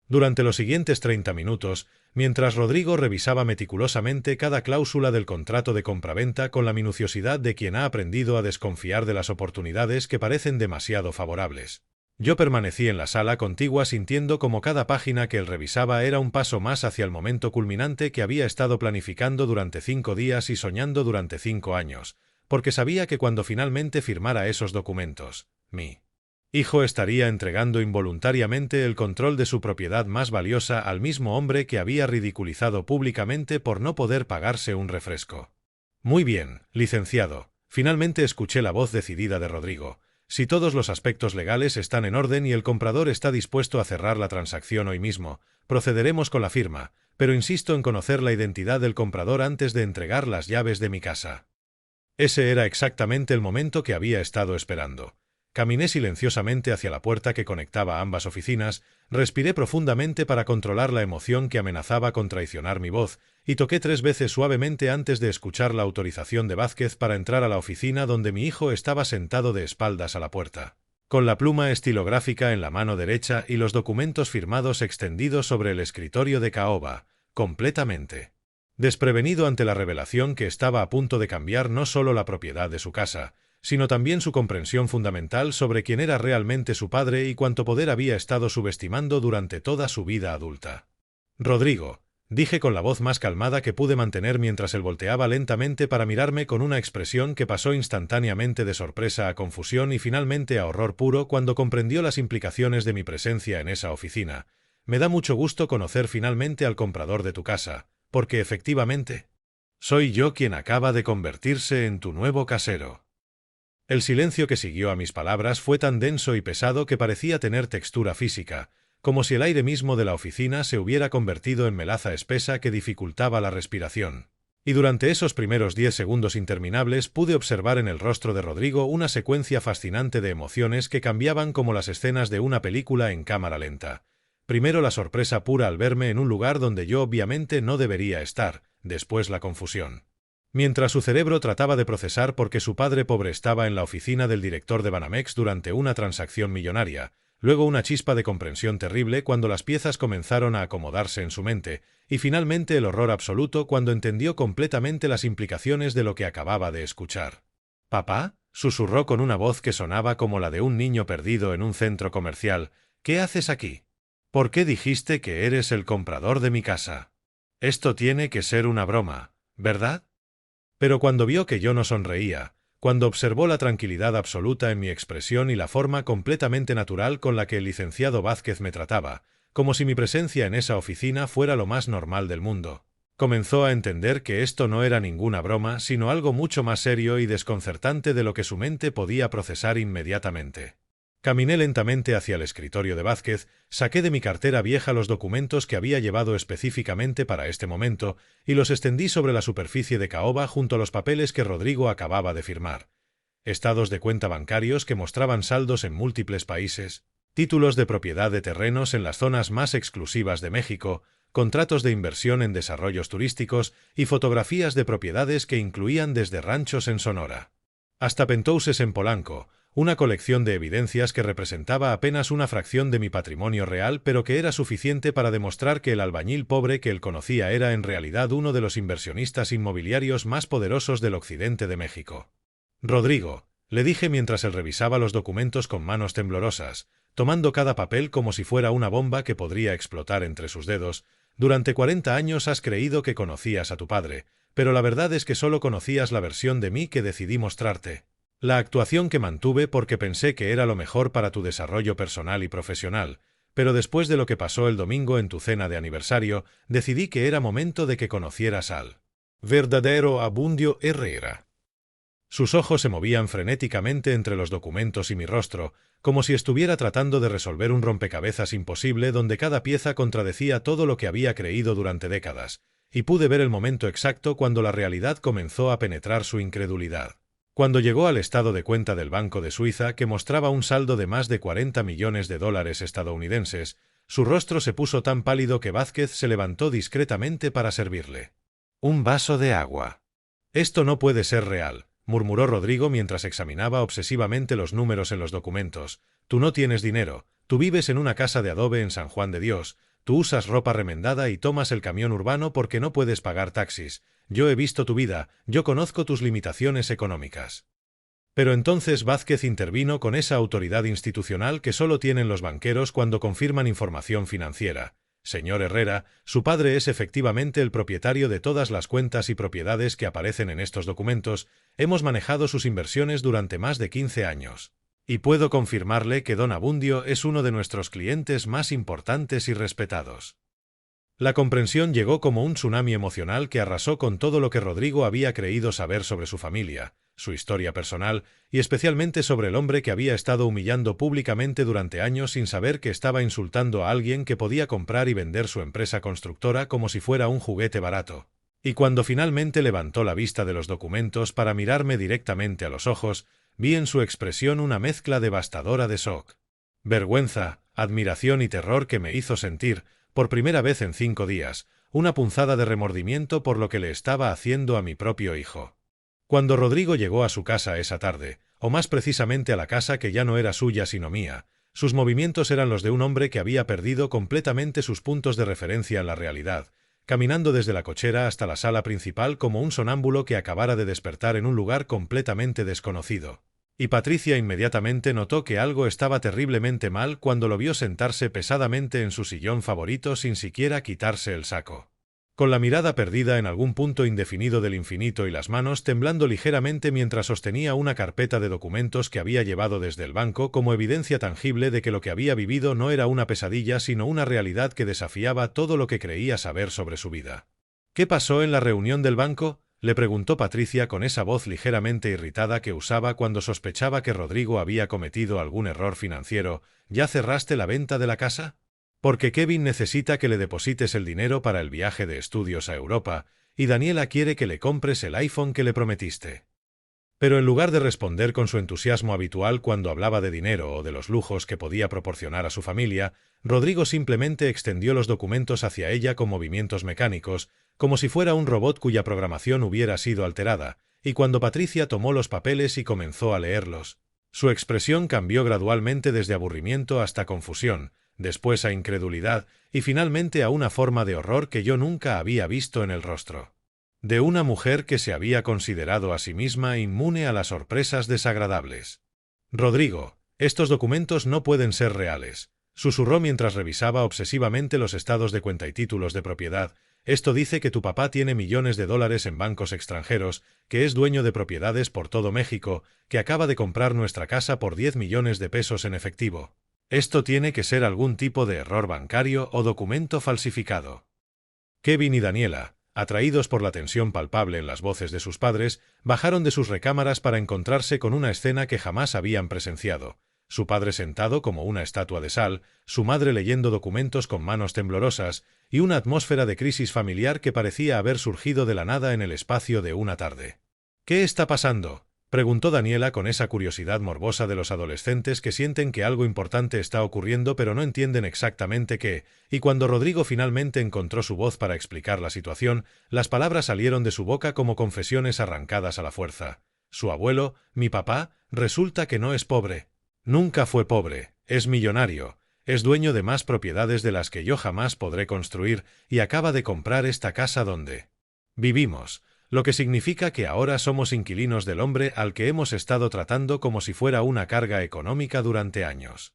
Durante los siguientes 30 minutos, mientras Rodrigo revisaba meticulosamente cada cláusula del contrato de compraventa con la minuciosidad de quien ha aprendido a desconfiar de las oportunidades que parecen demasiado favorables, yo permanecí en la sala contigua sintiendo como cada página que él revisaba era un paso más hacia el momento culminante que había estado planificando durante 5 días y soñando durante 5 años, porque sabía que cuando finalmente firmara esos documentos, mi hijo estaría entregando involuntariamente el control de su propiedad más valiosa al mismo hombre que había ridiculizado públicamente por no poder pagarse un refresco. Muy bien, licenciado. Finalmente escuché la voz decidida de Rodrigo. Si todos los aspectos legales están en orden y el comprador está dispuesto a cerrar la transacción hoy mismo, procederemos con la firma, pero insisto en conocer la identidad del comprador antes de entregar las llaves de mi casa. Ese era exactamente el momento que había estado esperando. Caminé silenciosamente hacia la puerta que conectaba ambas oficinas, respiré profundamente para controlar la emoción que amenazaba con traicionar mi voz, y toqué 3 veces suavemente antes de escuchar la autorización de Vázquez para entrar a la oficina donde mi hijo estaba sentado de espaldas a la puerta, con la pluma estilográfica en la mano derecha y los documentos firmados extendidos sobre el escritorio de caoba, completamente desprevenido ante la revelación que estaba a punto de cambiar no solo la propiedad de su casa, sino también su comprensión fundamental sobre quién era realmente su padre y cuánto poder había estado subestimando durante toda su vida adulta. «Rodrigo», dije con la voz más calmada que pude mantener mientras él volteaba lentamente para mirarme con una expresión que pasó instantáneamente de sorpresa a confusión y finalmente a horror puro cuando comprendió las implicaciones de mi presencia en esa oficina. «Me da mucho gusto conocer finalmente al comprador de tu casa, porque efectivamente soy yo quien acaba de convertirse en tu nuevo casero». El silencio que siguió a mis palabras fue tan denso y pesado que parecía tener textura física, como si el aire mismo de la oficina se hubiera convertido en melaza espesa que dificultaba la respiración. Y durante esos primeros 10 segundos interminables pude observar en el rostro de Rodrigo una secuencia fascinante de emociones que cambiaban como las escenas de una película en cámara lenta. Primero la sorpresa pura al verme en un lugar donde yo obviamente no debería estar, después la confusión. Mientras su cerebro trataba de procesar por qué su padre pobre estaba en la oficina del director de Banamex durante una transacción millonaria, luego una chispa de comprensión terrible cuando las piezas comenzaron a acomodarse en su mente, y finalmente el horror absoluto cuando entendió completamente las implicaciones de lo que acababa de escuchar. «¿Papá?», susurró con una voz que sonaba como la de un niño perdido en un centro comercial. «¿Qué haces aquí? ¿Por qué dijiste que eres el comprador de mi casa? Esto tiene que ser una broma, ¿verdad?». Pero cuando vio que yo no sonreía, cuando observó la tranquilidad absoluta en mi expresión y la forma completamente natural con la que el licenciado Vázquez me trataba, como si mi presencia en esa oficina fuera lo más normal del mundo, comenzó a entender que esto no era ninguna broma, sino algo mucho más serio y desconcertante de lo que su mente podía procesar inmediatamente. Caminé lentamente hacia el escritorio de Vázquez, saqué de mi cartera vieja los documentos que había llevado específicamente para este momento y los extendí sobre la superficie de caoba junto a los papeles que Rodrigo acababa de firmar. Estados de cuenta bancarios que mostraban saldos en múltiples países, títulos de propiedad de terrenos en las zonas más exclusivas de México, contratos de inversión en desarrollos turísticos y fotografías de propiedades que incluían desde ranchos en Sonora hasta penthouses en Polanco, una colección de evidencias que representaba apenas una fracción de mi patrimonio real, pero que era suficiente para demostrar que el albañil pobre que él conocía era en realidad uno de los inversionistas inmobiliarios más poderosos del occidente de México. «Rodrigo», le dije mientras él revisaba los documentos con manos temblorosas, tomando cada papel como si fuera una bomba que podría explotar entre sus dedos, «durante 40 años has creído que conocías a tu padre, pero la verdad es que solo conocías la versión de mí que decidí mostrarte. La actuación que mantuve porque pensé que era lo mejor para tu desarrollo personal y profesional, pero después de lo que pasó el domingo en tu cena de aniversario, decidí que era momento de que conocieras al verdadero Abundio Herrera». Sus ojos se movían frenéticamente entre los documentos y mi rostro, como si estuviera tratando de resolver un rompecabezas imposible donde cada pieza contradecía todo lo que había creído durante décadas, y pude ver el momento exacto cuando la realidad comenzó a penetrar su incredulidad. Cuando llegó al estado de cuenta del Banco de Suiza, que mostraba un saldo de más de 40 millones de dólares estadounidenses, su rostro se puso tan pálido que Vázquez se levantó discretamente para servirle un vaso de agua. «Esto no puede ser real», murmuró Rodrigo mientras examinaba obsesivamente los números en los documentos. «Tú no tienes dinero, tú vives en una casa de adobe en San Juan de Dios, tú usas ropa remendada y tomas el camión urbano porque no puedes pagar taxis. Yo he visto tu vida, yo conozco tus limitaciones económicas». Pero entonces Vázquez intervino con esa autoridad institucional que solo tienen los banqueros cuando confirman información financiera. «Señor Herrera, su padre es efectivamente el propietario de todas las cuentas y propiedades que aparecen en estos documentos. Hemos manejado sus inversiones durante más de 15 años. Y puedo confirmarle que don Abundio es uno de nuestros clientes más importantes y respetados». La comprensión llegó como un tsunami emocional que arrasó con todo lo que Rodrigo había creído saber sobre su familia, su historia personal, y especialmente sobre el hombre que había estado humillando públicamente durante años sin saber que estaba insultando a alguien que podía comprar y vender su empresa constructora como si fuera un juguete barato. Y cuando finalmente levantó la vista de los documentos para mirarme directamente a los ojos, vi en su expresión una mezcla devastadora de shock, vergüenza, admiración y terror que me hizo sentir, por primera vez en 5 días, una punzada de remordimiento por lo que le estaba haciendo a mi propio hijo. Cuando Rodrigo llegó a su casa esa tarde, o más precisamente a la casa que ya no era suya sino mía, sus movimientos eran los de un hombre que había perdido completamente sus puntos de referencia en la realidad, caminando desde la cochera hasta la sala principal como un sonámbulo que acabara de despertar en un lugar completamente desconocido. Y Patricia inmediatamente notó que algo estaba terriblemente mal cuando lo vio sentarse pesadamente en su sillón favorito sin siquiera quitarse el saco, con la mirada perdida en algún punto indefinido del infinito y las manos temblando ligeramente mientras sostenía una carpeta de documentos que había llevado desde el banco como evidencia tangible de que lo que había vivido no era una pesadilla sino una realidad que desafiaba todo lo que creía saber sobre su vida. ¿Qué pasó en la reunión del banco?, le preguntó Patricia con esa voz ligeramente irritada que usaba cuando sospechaba que Rodrigo había cometido algún error financiero. ¿Ya cerraste la venta de la casa? Porque Kevin necesita que le deposites el dinero para el viaje de estudios a Europa, y Daniela quiere que le compres el iPhone que le prometiste. Pero en lugar de responder con su entusiasmo habitual cuando hablaba de dinero o de los lujos que podía proporcionar a su familia, Rodrigo simplemente extendió los documentos hacia ella con movimientos mecánicos, como si fuera un robot cuya programación hubiera sido alterada, y cuando Patricia tomó los papeles y comenzó a leerlos, su expresión cambió gradualmente desde aburrimiento hasta confusión, después a incredulidad y finalmente a una forma de horror que yo nunca había visto en el rostro de una mujer que se había considerado a sí misma inmune a las sorpresas desagradables. Rodrigo, estos documentos no pueden ser reales, susurró mientras revisaba obsesivamente los estados de cuenta y títulos de propiedad. Esto dice que tu papá tiene millones de dólares en bancos extranjeros, que es dueño de propiedades por todo México, que acaba de comprar nuestra casa por 10 millones de pesos en efectivo. Esto tiene que ser algún tipo de error bancario o documento falsificado. Kevin y Daniela, atraídos por la tensión palpable en las voces de sus padres, bajaron de sus recámaras para encontrarse con una escena que jamás habían presenciado. Su padre sentado como una estatua de sal, su madre leyendo documentos con manos temblorosas, y una atmósfera de crisis familiar que parecía haber surgido de la nada en el espacio de una tarde. ¿Qué está pasando?, preguntó Daniela con esa curiosidad morbosa de los adolescentes que sienten que algo importante está ocurriendo pero no entienden exactamente qué, y cuando Rodrigo finalmente encontró su voz para explicar la situación, las palabras salieron de su boca como confesiones arrancadas a la fuerza. Su abuelo, mi papá, resulta que no es pobre. Nunca fue pobre, es millonario, es dueño de más propiedades de las que yo jamás podré construir y acaba de comprar esta casa donde vivimos, lo que significa que ahora somos inquilinos del hombre al que hemos estado tratando como si fuera una carga económica durante años.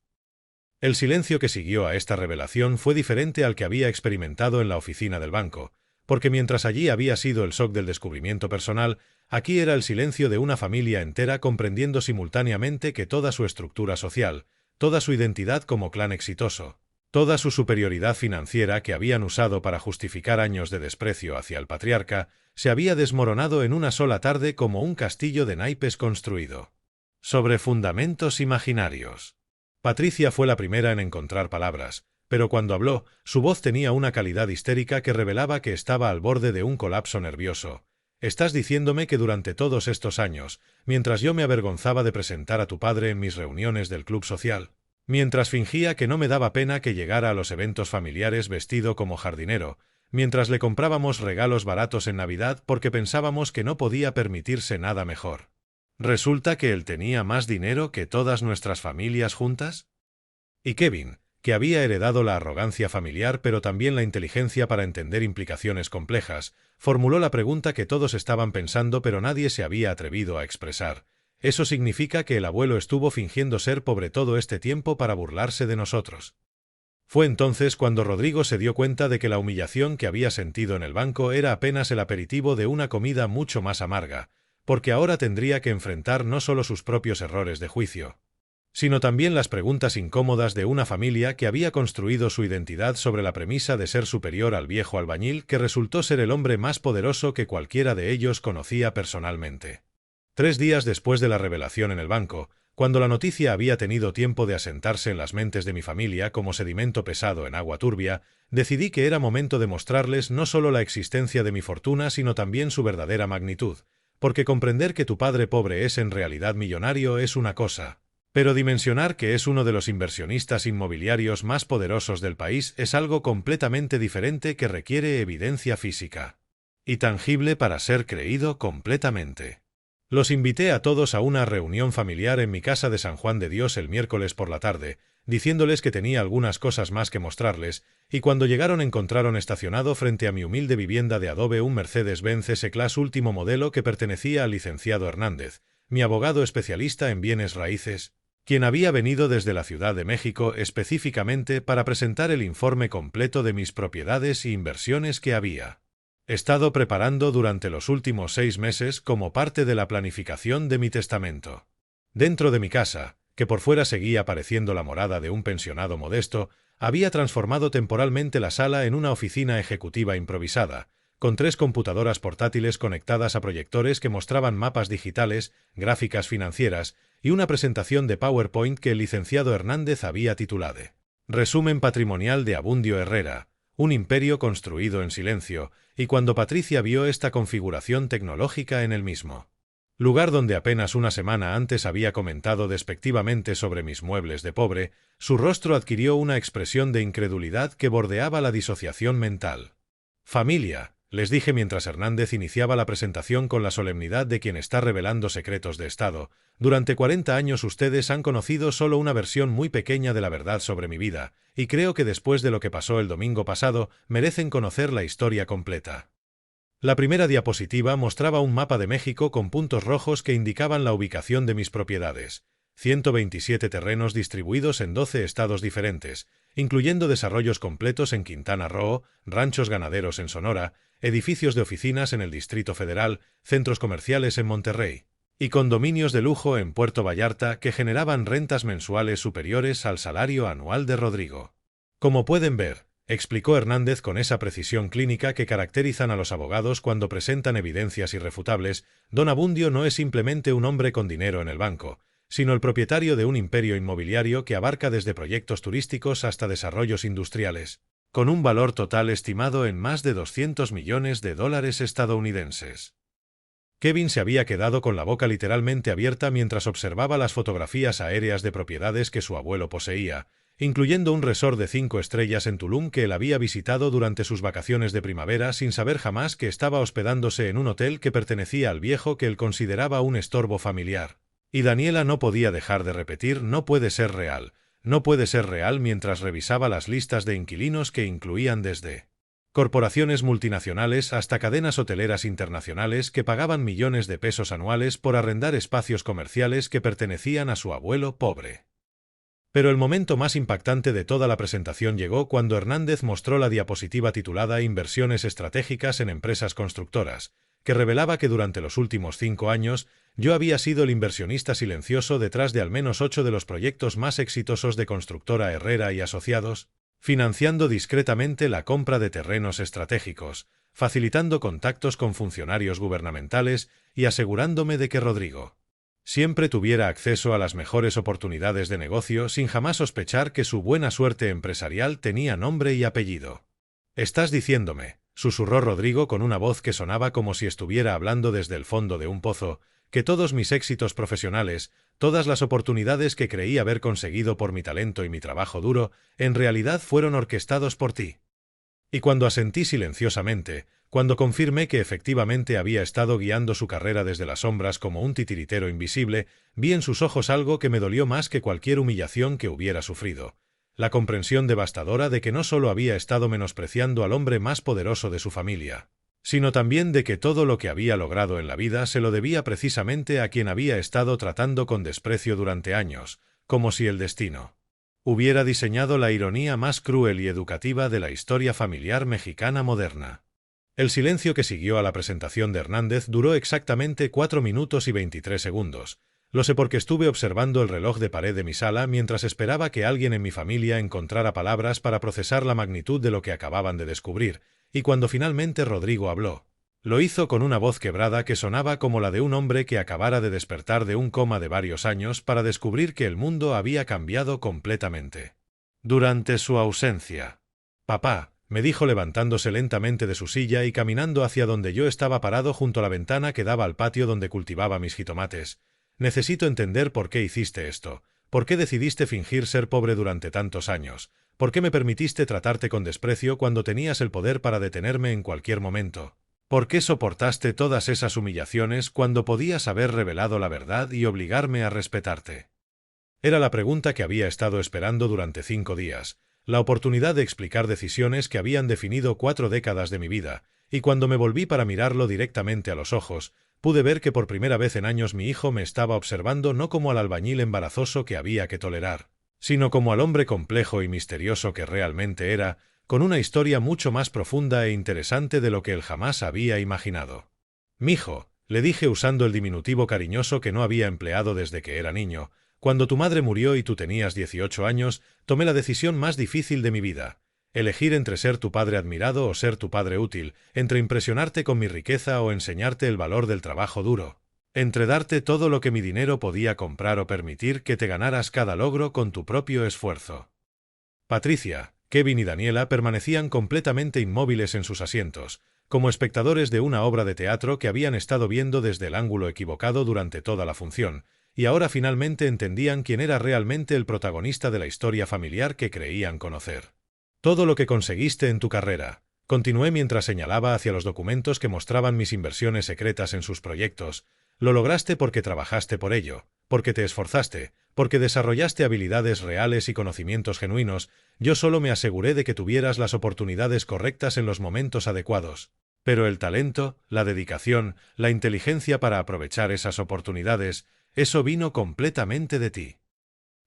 El silencio que siguió a esta revelación fue diferente al que había experimentado en la oficina del banco, porque mientras allí había sido el shock del descubrimiento personal, aquí era el silencio de una familia entera comprendiendo simultáneamente que toda su estructura social, toda su identidad como clan exitoso, toda su superioridad financiera que habían usado para justificar años de desprecio hacia el patriarca, se había desmoronado en una sola tarde como un castillo de naipes construido sobre fundamentos imaginarios. Patricia fue la primera en encontrar palabras, pero cuando habló, su voz tenía una calidad histérica que revelaba que estaba al borde de un colapso nervioso. Estás diciéndome que durante todos estos años, mientras yo me avergonzaba de presentar a tu padre en mis reuniones del club social, mientras fingía que no me daba pena que llegara a los eventos familiares vestido como jardinero, mientras le comprábamos regalos baratos en Navidad porque pensábamos que no podía permitirse nada mejor, ¿resulta que él tenía más dinero que todas nuestras familias juntas? Y Kevin, que había heredado la arrogancia familiar pero también la inteligencia para entender implicaciones complejas, formuló la pregunta que todos estaban pensando pero nadie se había atrevido a expresar. ¿Eso significa que el abuelo estuvo fingiendo ser pobre todo este tiempo para burlarse de nosotros? Fue entonces cuando Rodrigo se dio cuenta de que la humillación que había sentido en el banco era apenas el aperitivo de una comida mucho más amarga, porque ahora tendría que enfrentar no solo sus propios errores de juicio, sino también las preguntas incómodas de una familia que había construido su identidad sobre la premisa de ser superior al viejo albañil que resultó ser el hombre más poderoso que cualquiera de ellos conocía personalmente. 3 días después de la revelación en el banco, cuando la noticia había tenido tiempo de asentarse en las mentes de mi familia como sedimento pesado en agua turbia, decidí que era momento de mostrarles no solo la existencia de mi fortuna, sino también su verdadera magnitud, porque comprender que tu padre pobre es en realidad millonario es una cosa, pero dimensionar que es uno de los inversionistas inmobiliarios más poderosos del país es algo completamente diferente que requiere evidencia física y tangible para ser creído completamente. Los invité a todos a una reunión familiar en mi casa de San Juan de Dios el miércoles por la tarde, diciéndoles que tenía algunas cosas más que mostrarles, y cuando llegaron encontraron estacionado frente a mi humilde vivienda de adobe un Mercedes-Benz S-Class último modelo que pertenecía al licenciado Hernández, mi abogado especialista en bienes raíces, quien había venido desde la Ciudad de México específicamente para presentar el informe completo de mis propiedades y inversiones que había estado preparando durante los últimos 6 meses como parte de la planificación de mi testamento. Dentro de mi casa, que por fuera seguía pareciendo la morada de un pensionado modesto, había transformado temporalmente la sala en una oficina ejecutiva improvisada, con 3 computadoras portátiles conectadas a proyectores que mostraban mapas digitales, gráficas financieras y una presentación de PowerPoint que el licenciado Hernández había titulado Resumen patrimonial de Abundio Herrera, un imperio construido en silencio, y cuando Patricia vio esta configuración tecnológica en el mismo lugar donde apenas una semana antes había comentado despectivamente sobre mis muebles de pobre, su rostro adquirió una expresión de incredulidad que bordeaba la disociación mental. «Familia», les dije mientras Hernández iniciaba la presentación con la solemnidad de quien está revelando secretos de Estado, «durante 40 años ustedes han conocido solo una versión muy pequeña de la verdad sobre mi vida, y creo que después de lo que pasó el domingo pasado, merecen conocer la historia completa». La primera diapositiva mostraba un mapa de México con puntos rojos que indicaban la ubicación de mis propiedades, 127 terrenos distribuidos en 12 estados diferentes, incluyendo desarrollos completos en Quintana Roo, ranchos ganaderos en Sonora, edificios de oficinas en el Distrito Federal, centros comerciales en Monterrey y condominios de lujo en Puerto Vallarta que generaban rentas mensuales superiores al salario anual de Rodrigo. Como pueden ver, explicó Hernández con esa precisión clínica que caracterizan a los abogados cuando presentan evidencias irrefutables, don Abundio no es simplemente un hombre con dinero en el banco, sino el propietario de un imperio inmobiliario que abarca desde proyectos turísticos hasta desarrollos industriales, con un valor total estimado en más de $200 millones estadounidenses. Kevin se había quedado con la boca literalmente abierta mientras observaba las fotografías aéreas de propiedades que su abuelo poseía, incluyendo un resort de 5 estrellas en Tulum que él había visitado durante sus vacaciones de primavera sin saber jamás que estaba hospedándose en un hotel que pertenecía al viejo que él consideraba un estorbo familiar. Y Daniela no podía dejar de repetir «no puede ser real, no puede ser real» mientras revisaba las listas de inquilinos que incluían desde corporaciones multinacionales hasta cadenas hoteleras internacionales que pagaban millones de pesos anuales por arrendar espacios comerciales que pertenecían a su abuelo pobre. Pero el momento más impactante de toda la presentación llegó cuando Hernández mostró la diapositiva titulada Inversiones estratégicas en empresas constructoras, que revelaba que durante los últimos 5 años yo había sido el inversionista silencioso detrás de al menos 8 de los proyectos más exitosos de Constructora Herrera y Asociados, financiando discretamente la compra de terrenos estratégicos, facilitando contactos con funcionarios gubernamentales y asegurándome de que Rodrigo siempre tuviera acceso a las mejores oportunidades de negocio sin jamás sospechar que su buena suerte empresarial tenía nombre y apellido. «Estás diciéndome», susurró Rodrigo con una voz que sonaba como si estuviera hablando desde el fondo de un pozo, «que todos mis éxitos profesionales, todas las oportunidades que creí haber conseguido por mi talento y mi trabajo duro, en realidad fueron orquestados por ti». Y cuando asentí silenciosamente, cuando confirmé que efectivamente había estado guiando su carrera desde las sombras como un titiritero invisible, vi en sus ojos algo que me dolió más que cualquier humillación que hubiera sufrido: la comprensión devastadora de que no solo había estado menospreciando al hombre más poderoso de su familia, sino también de que todo lo que había logrado en la vida se lo debía precisamente a quien había estado tratando con desprecio durante años, como si el destino hubiera diseñado la ironía más cruel y educativa de la historia familiar mexicana moderna. El silencio que siguió a la presentación de Hernández duró exactamente 4 minutos y 23 segundos. Lo sé porque estuve observando el reloj de pared de mi sala mientras esperaba que alguien en mi familia encontrara palabras para procesar la magnitud de lo que acababan de descubrir, y cuando finalmente Rodrigo habló, Lo hizo con una voz quebrada que sonaba como la de un hombre que acabara de despertar de un coma de varios años para descubrir que el mundo había cambiado completamente. Durante su ausencia. Papá, me dijo levantándose lentamente de su silla y caminando hacia donde yo estaba parado junto a la ventana que daba al patio donde cultivaba mis jitomates. Necesito entender por qué hiciste esto. ¿Por qué decidiste fingir ser pobre durante tantos años? ¿Por qué me permitiste tratarte con desprecio cuando tenías el poder para detenerme en cualquier momento? ¿Por qué soportaste todas esas humillaciones cuando podías haber revelado la verdad y obligarme a respetarte? Era la pregunta que había estado esperando durante 5 días, la oportunidad de explicar decisiones que habían definido 4 décadas de mi vida, y cuando me volví para mirarlo directamente a los ojos, pude ver que por primera vez en años mi hijo me estaba observando no como al albañil embarazoso que había que tolerar, sino como al hombre complejo y misterioso que realmente era, con una historia mucho más profunda e interesante de lo que él jamás había imaginado. «Mijo», le dije usando el diminutivo cariñoso que no había empleado desde que era niño, «cuando tu madre murió y tú tenías 18 años, tomé la decisión más difícil de mi vida. Elegir entre ser tu padre admirado o ser tu padre útil, entre impresionarte con mi riqueza o enseñarte el valor del trabajo duro. Entre darte todo lo que mi dinero podía comprar o permitir que te ganaras cada logro con tu propio esfuerzo». Patricia, Kevin y Daniela permanecían completamente inmóviles en sus asientos, como espectadores de una obra de teatro que habían estado viendo desde el ángulo equivocado durante toda la función, y ahora finalmente entendían quién era realmente el protagonista de la historia familiar que creían conocer. «Todo lo que conseguiste en tu carrera», continué mientras señalaba hacia los documentos que mostraban mis inversiones secretas en sus proyectos, «lo lograste porque trabajaste por ello, porque te esforzaste, porque desarrollaste habilidades reales y conocimientos genuinos. Yo solo me aseguré de que tuvieras las oportunidades correctas en los momentos adecuados. Pero el talento, la dedicación, la inteligencia para aprovechar esas oportunidades, eso vino completamente de ti».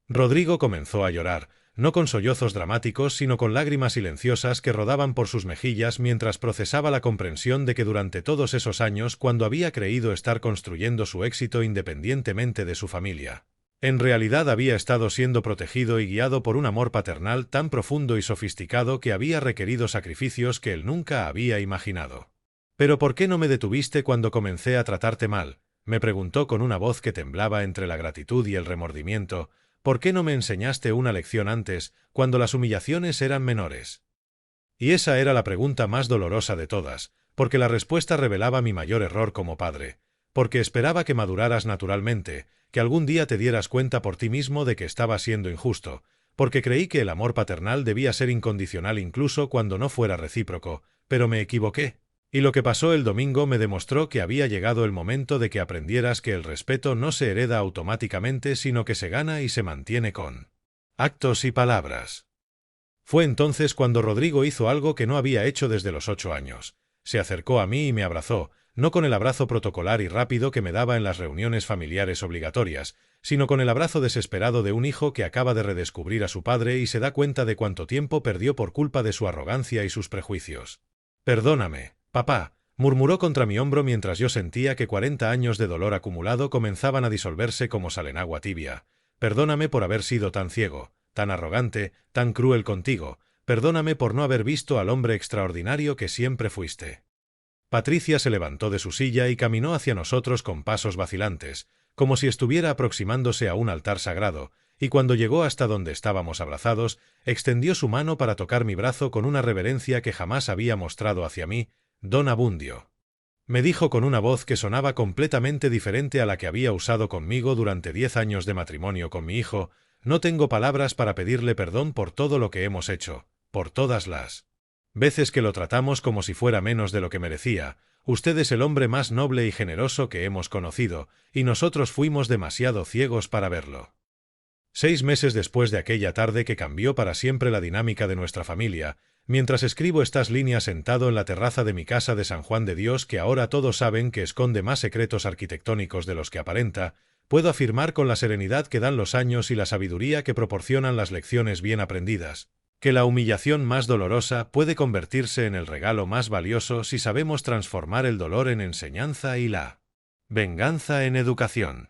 Rodrigo comenzó a llorar, no con sollozos dramáticos, sino con lágrimas silenciosas que rodaban por sus mejillas mientras procesaba la comprensión de que durante todos esos años, cuando había creído estar construyendo su éxito independientemente de su familia, en realidad había estado siendo protegido y guiado por un amor paternal tan profundo y sofisticado que había requerido sacrificios que él nunca había imaginado. «¿Pero por qué no me detuviste cuando comencé a tratarte mal?», me preguntó con una voz que temblaba entre la gratitud y el remordimiento. «¿Por qué no me enseñaste una lección antes, cuando las humillaciones eran menores?». Y esa era la pregunta más dolorosa de todas, porque la respuesta revelaba mi mayor error como padre, porque esperaba que maduraras naturalmente, que algún día te dieras cuenta por ti mismo de que estaba siendo injusto, porque creí que el amor paternal debía ser incondicional incluso cuando no fuera recíproco, pero me equivoqué. Y lo que pasó el domingo me demostró que había llegado el momento de que aprendieras que el respeto no se hereda automáticamente, sino que se gana y se mantiene con actos y palabras. Fue entonces cuando Rodrigo hizo algo que no había hecho desde los 8 años. Se acercó a mí y me abrazó, no con el abrazo protocolar y rápido que me daba en las reuniones familiares obligatorias, sino con el abrazo desesperado de un hijo que acaba de redescubrir a su padre y se da cuenta de cuánto tiempo perdió por culpa de su arrogancia y sus prejuicios. «Perdóname, papá», murmuró contra mi hombro mientras yo sentía que 40 años de dolor acumulado comenzaban a disolverse como sal en agua tibia. «Perdóname por haber sido tan ciego, tan arrogante, tan cruel contigo. Perdóname por no haber visto al hombre extraordinario que siempre fuiste». Patricia se levantó de su silla y caminó hacia nosotros con pasos vacilantes, como si estuviera aproximándose a un altar sagrado, y cuando llegó hasta donde estábamos abrazados, extendió su mano para tocar mi brazo con una reverencia que jamás había mostrado hacia mí. «Don Abundio», me dijo con una voz que sonaba completamente diferente a la que había usado conmigo durante 10 años de matrimonio con mi hijo. «No tengo palabras para pedirle perdón por todo lo que hemos hecho, por todas las veces que lo tratamos como si fuera menos de lo que merecía. Usted es el hombre más noble y generoso que hemos conocido, y nosotros fuimos demasiado ciegos para verlo». 6 meses después de aquella tarde que cambió para siempre la dinámica de nuestra familia, mientras escribo estas líneas sentado en la terraza de mi casa de San Juan de Dios, que ahora todos saben que esconde más secretos arquitectónicos de los que aparenta, puedo afirmar con la serenidad que dan los años y la sabiduría que proporcionan las lecciones bien aprendidas, que la humillación más dolorosa puede convertirse en el regalo más valioso si sabemos transformar el dolor en enseñanza y la venganza en educación.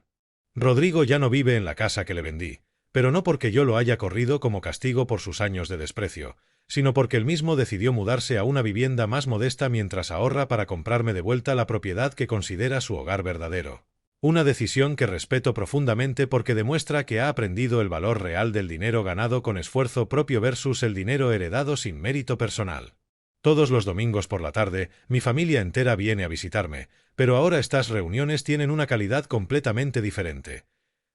Rodrigo ya no vive en la casa que le vendí, pero no porque yo lo haya corrido como castigo por sus años de desprecio, sino porque él mismo decidió mudarse a una vivienda más modesta mientras ahorra para comprarme de vuelta la propiedad que considera su hogar verdadero. Una decisión que respeto profundamente porque demuestra que ha aprendido el valor real del dinero ganado con esfuerzo propio versus el dinero heredado sin mérito personal. Todos los domingos por la tarde, mi familia entera viene a visitarme, pero ahora estas reuniones tienen una calidad completamente diferente.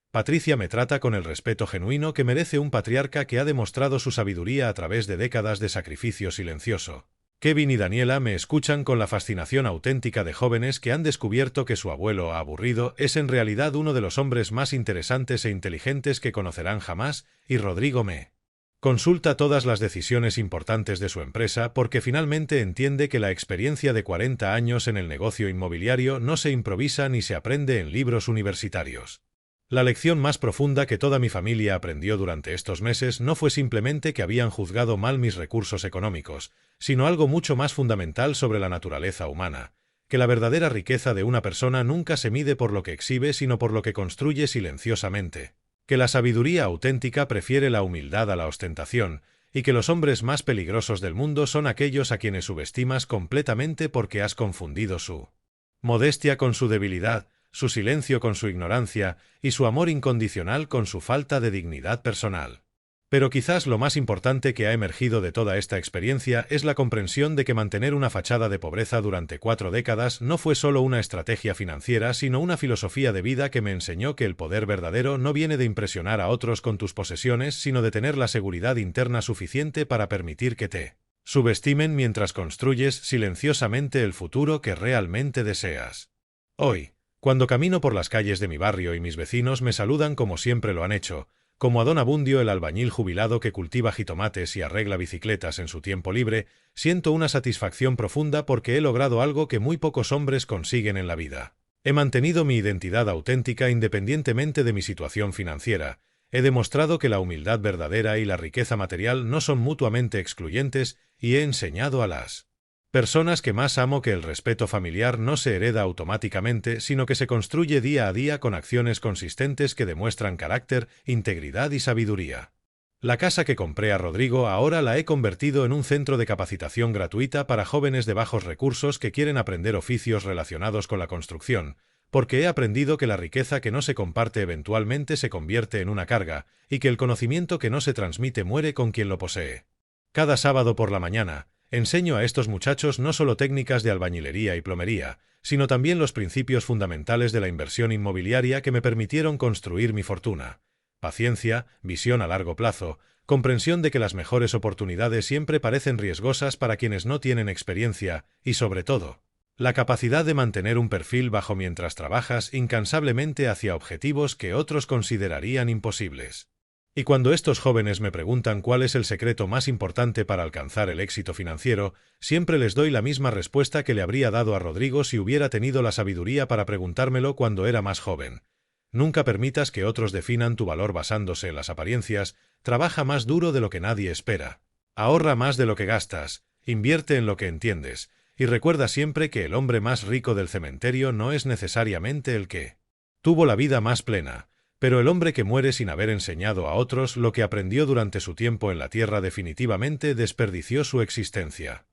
Patricia me trata con el respeto genuino que merece un patriarca que ha demostrado su sabiduría a través de décadas de sacrificio silencioso. Kevin y Daniela me escuchan con la fascinación auténtica de jóvenes que han descubierto que su abuelo aburrido es en realidad uno de los hombres más interesantes e inteligentes que conocerán jamás, y Rodrigo me consulta todas las decisiones importantes de su empresa porque finalmente entiende que la experiencia de 40 años en el negocio inmobiliario no se improvisa ni se aprende en libros universitarios. La lección más profunda que toda mi familia aprendió durante estos meses no fue simplemente que habían juzgado mal mis recursos económicos, sino algo mucho más fundamental sobre la naturaleza humana, que la verdadera riqueza de una persona nunca se mide por lo que exhibe sino por lo que construye silenciosamente, que la sabiduría auténtica prefiere la humildad a la ostentación, y que los hombres más peligrosos del mundo son aquellos a quienes subestimas completamente porque has confundido su modestia con su debilidad, su silencio con su ignorancia y su amor incondicional con su falta de dignidad personal. Pero quizás lo más importante que ha emergido de toda esta experiencia es la comprensión de que mantener una fachada de pobreza durante 4 décadas no fue solo una estrategia financiera, sino una filosofía de vida que me enseñó que el poder verdadero no viene de impresionar a otros con tus posesiones, sino de tener la seguridad interna suficiente para permitir que te subestimen mientras construyes silenciosamente el futuro que realmente deseas. Hoy, cuando camino por las calles de mi barrio y mis vecinos me saludan como siempre lo han hecho, como a don Abundio el albañil jubilado que cultiva jitomates y arregla bicicletas en su tiempo libre, siento una satisfacción profunda porque he logrado algo que muy pocos hombres consiguen en la vida. He mantenido mi identidad auténtica independientemente de mi situación financiera, he demostrado que la humildad verdadera y la riqueza material no son mutuamente excluyentes y he enseñado a las personas que más amo que el respeto familiar no se hereda automáticamente, sino que se construye día a día con acciones consistentes que demuestran carácter, integridad y sabiduría. La casa que compré a Rodrigo ahora la he convertido en un centro de capacitación gratuita para jóvenes de bajos recursos que quieren aprender oficios relacionados con la construcción, porque he aprendido que la riqueza que no se comparte eventualmente se convierte en una carga, y que el conocimiento que no se transmite muere con quien lo posee. Cada sábado por la mañana, enseño a estos muchachos no solo técnicas de albañilería y plomería, sino también los principios fundamentales de la inversión inmobiliaria que me permitieron construir mi fortuna. Paciencia, visión a largo plazo, comprensión de que las mejores oportunidades siempre parecen riesgosas para quienes no tienen experiencia y, sobre todo, la capacidad de mantener un perfil bajo mientras trabajas incansablemente hacia objetivos que otros considerarían imposibles. Y cuando estos jóvenes me preguntan cuál es el secreto más importante para alcanzar el éxito financiero, siempre les doy la misma respuesta que le habría dado a Rodrigo si hubiera tenido la sabiduría para preguntármelo cuando era más joven. Nunca permitas que otros definan tu valor basándose en las apariencias, trabaja más duro de lo que nadie espera, ahorra más de lo que gastas, invierte en lo que entiendes, y recuerda siempre que el hombre más rico del cementerio no es necesariamente el que tuvo la vida más plena, pero el hombre que muere sin haber enseñado a otros lo que aprendió durante su tiempo en la tierra definitivamente desperdició su existencia.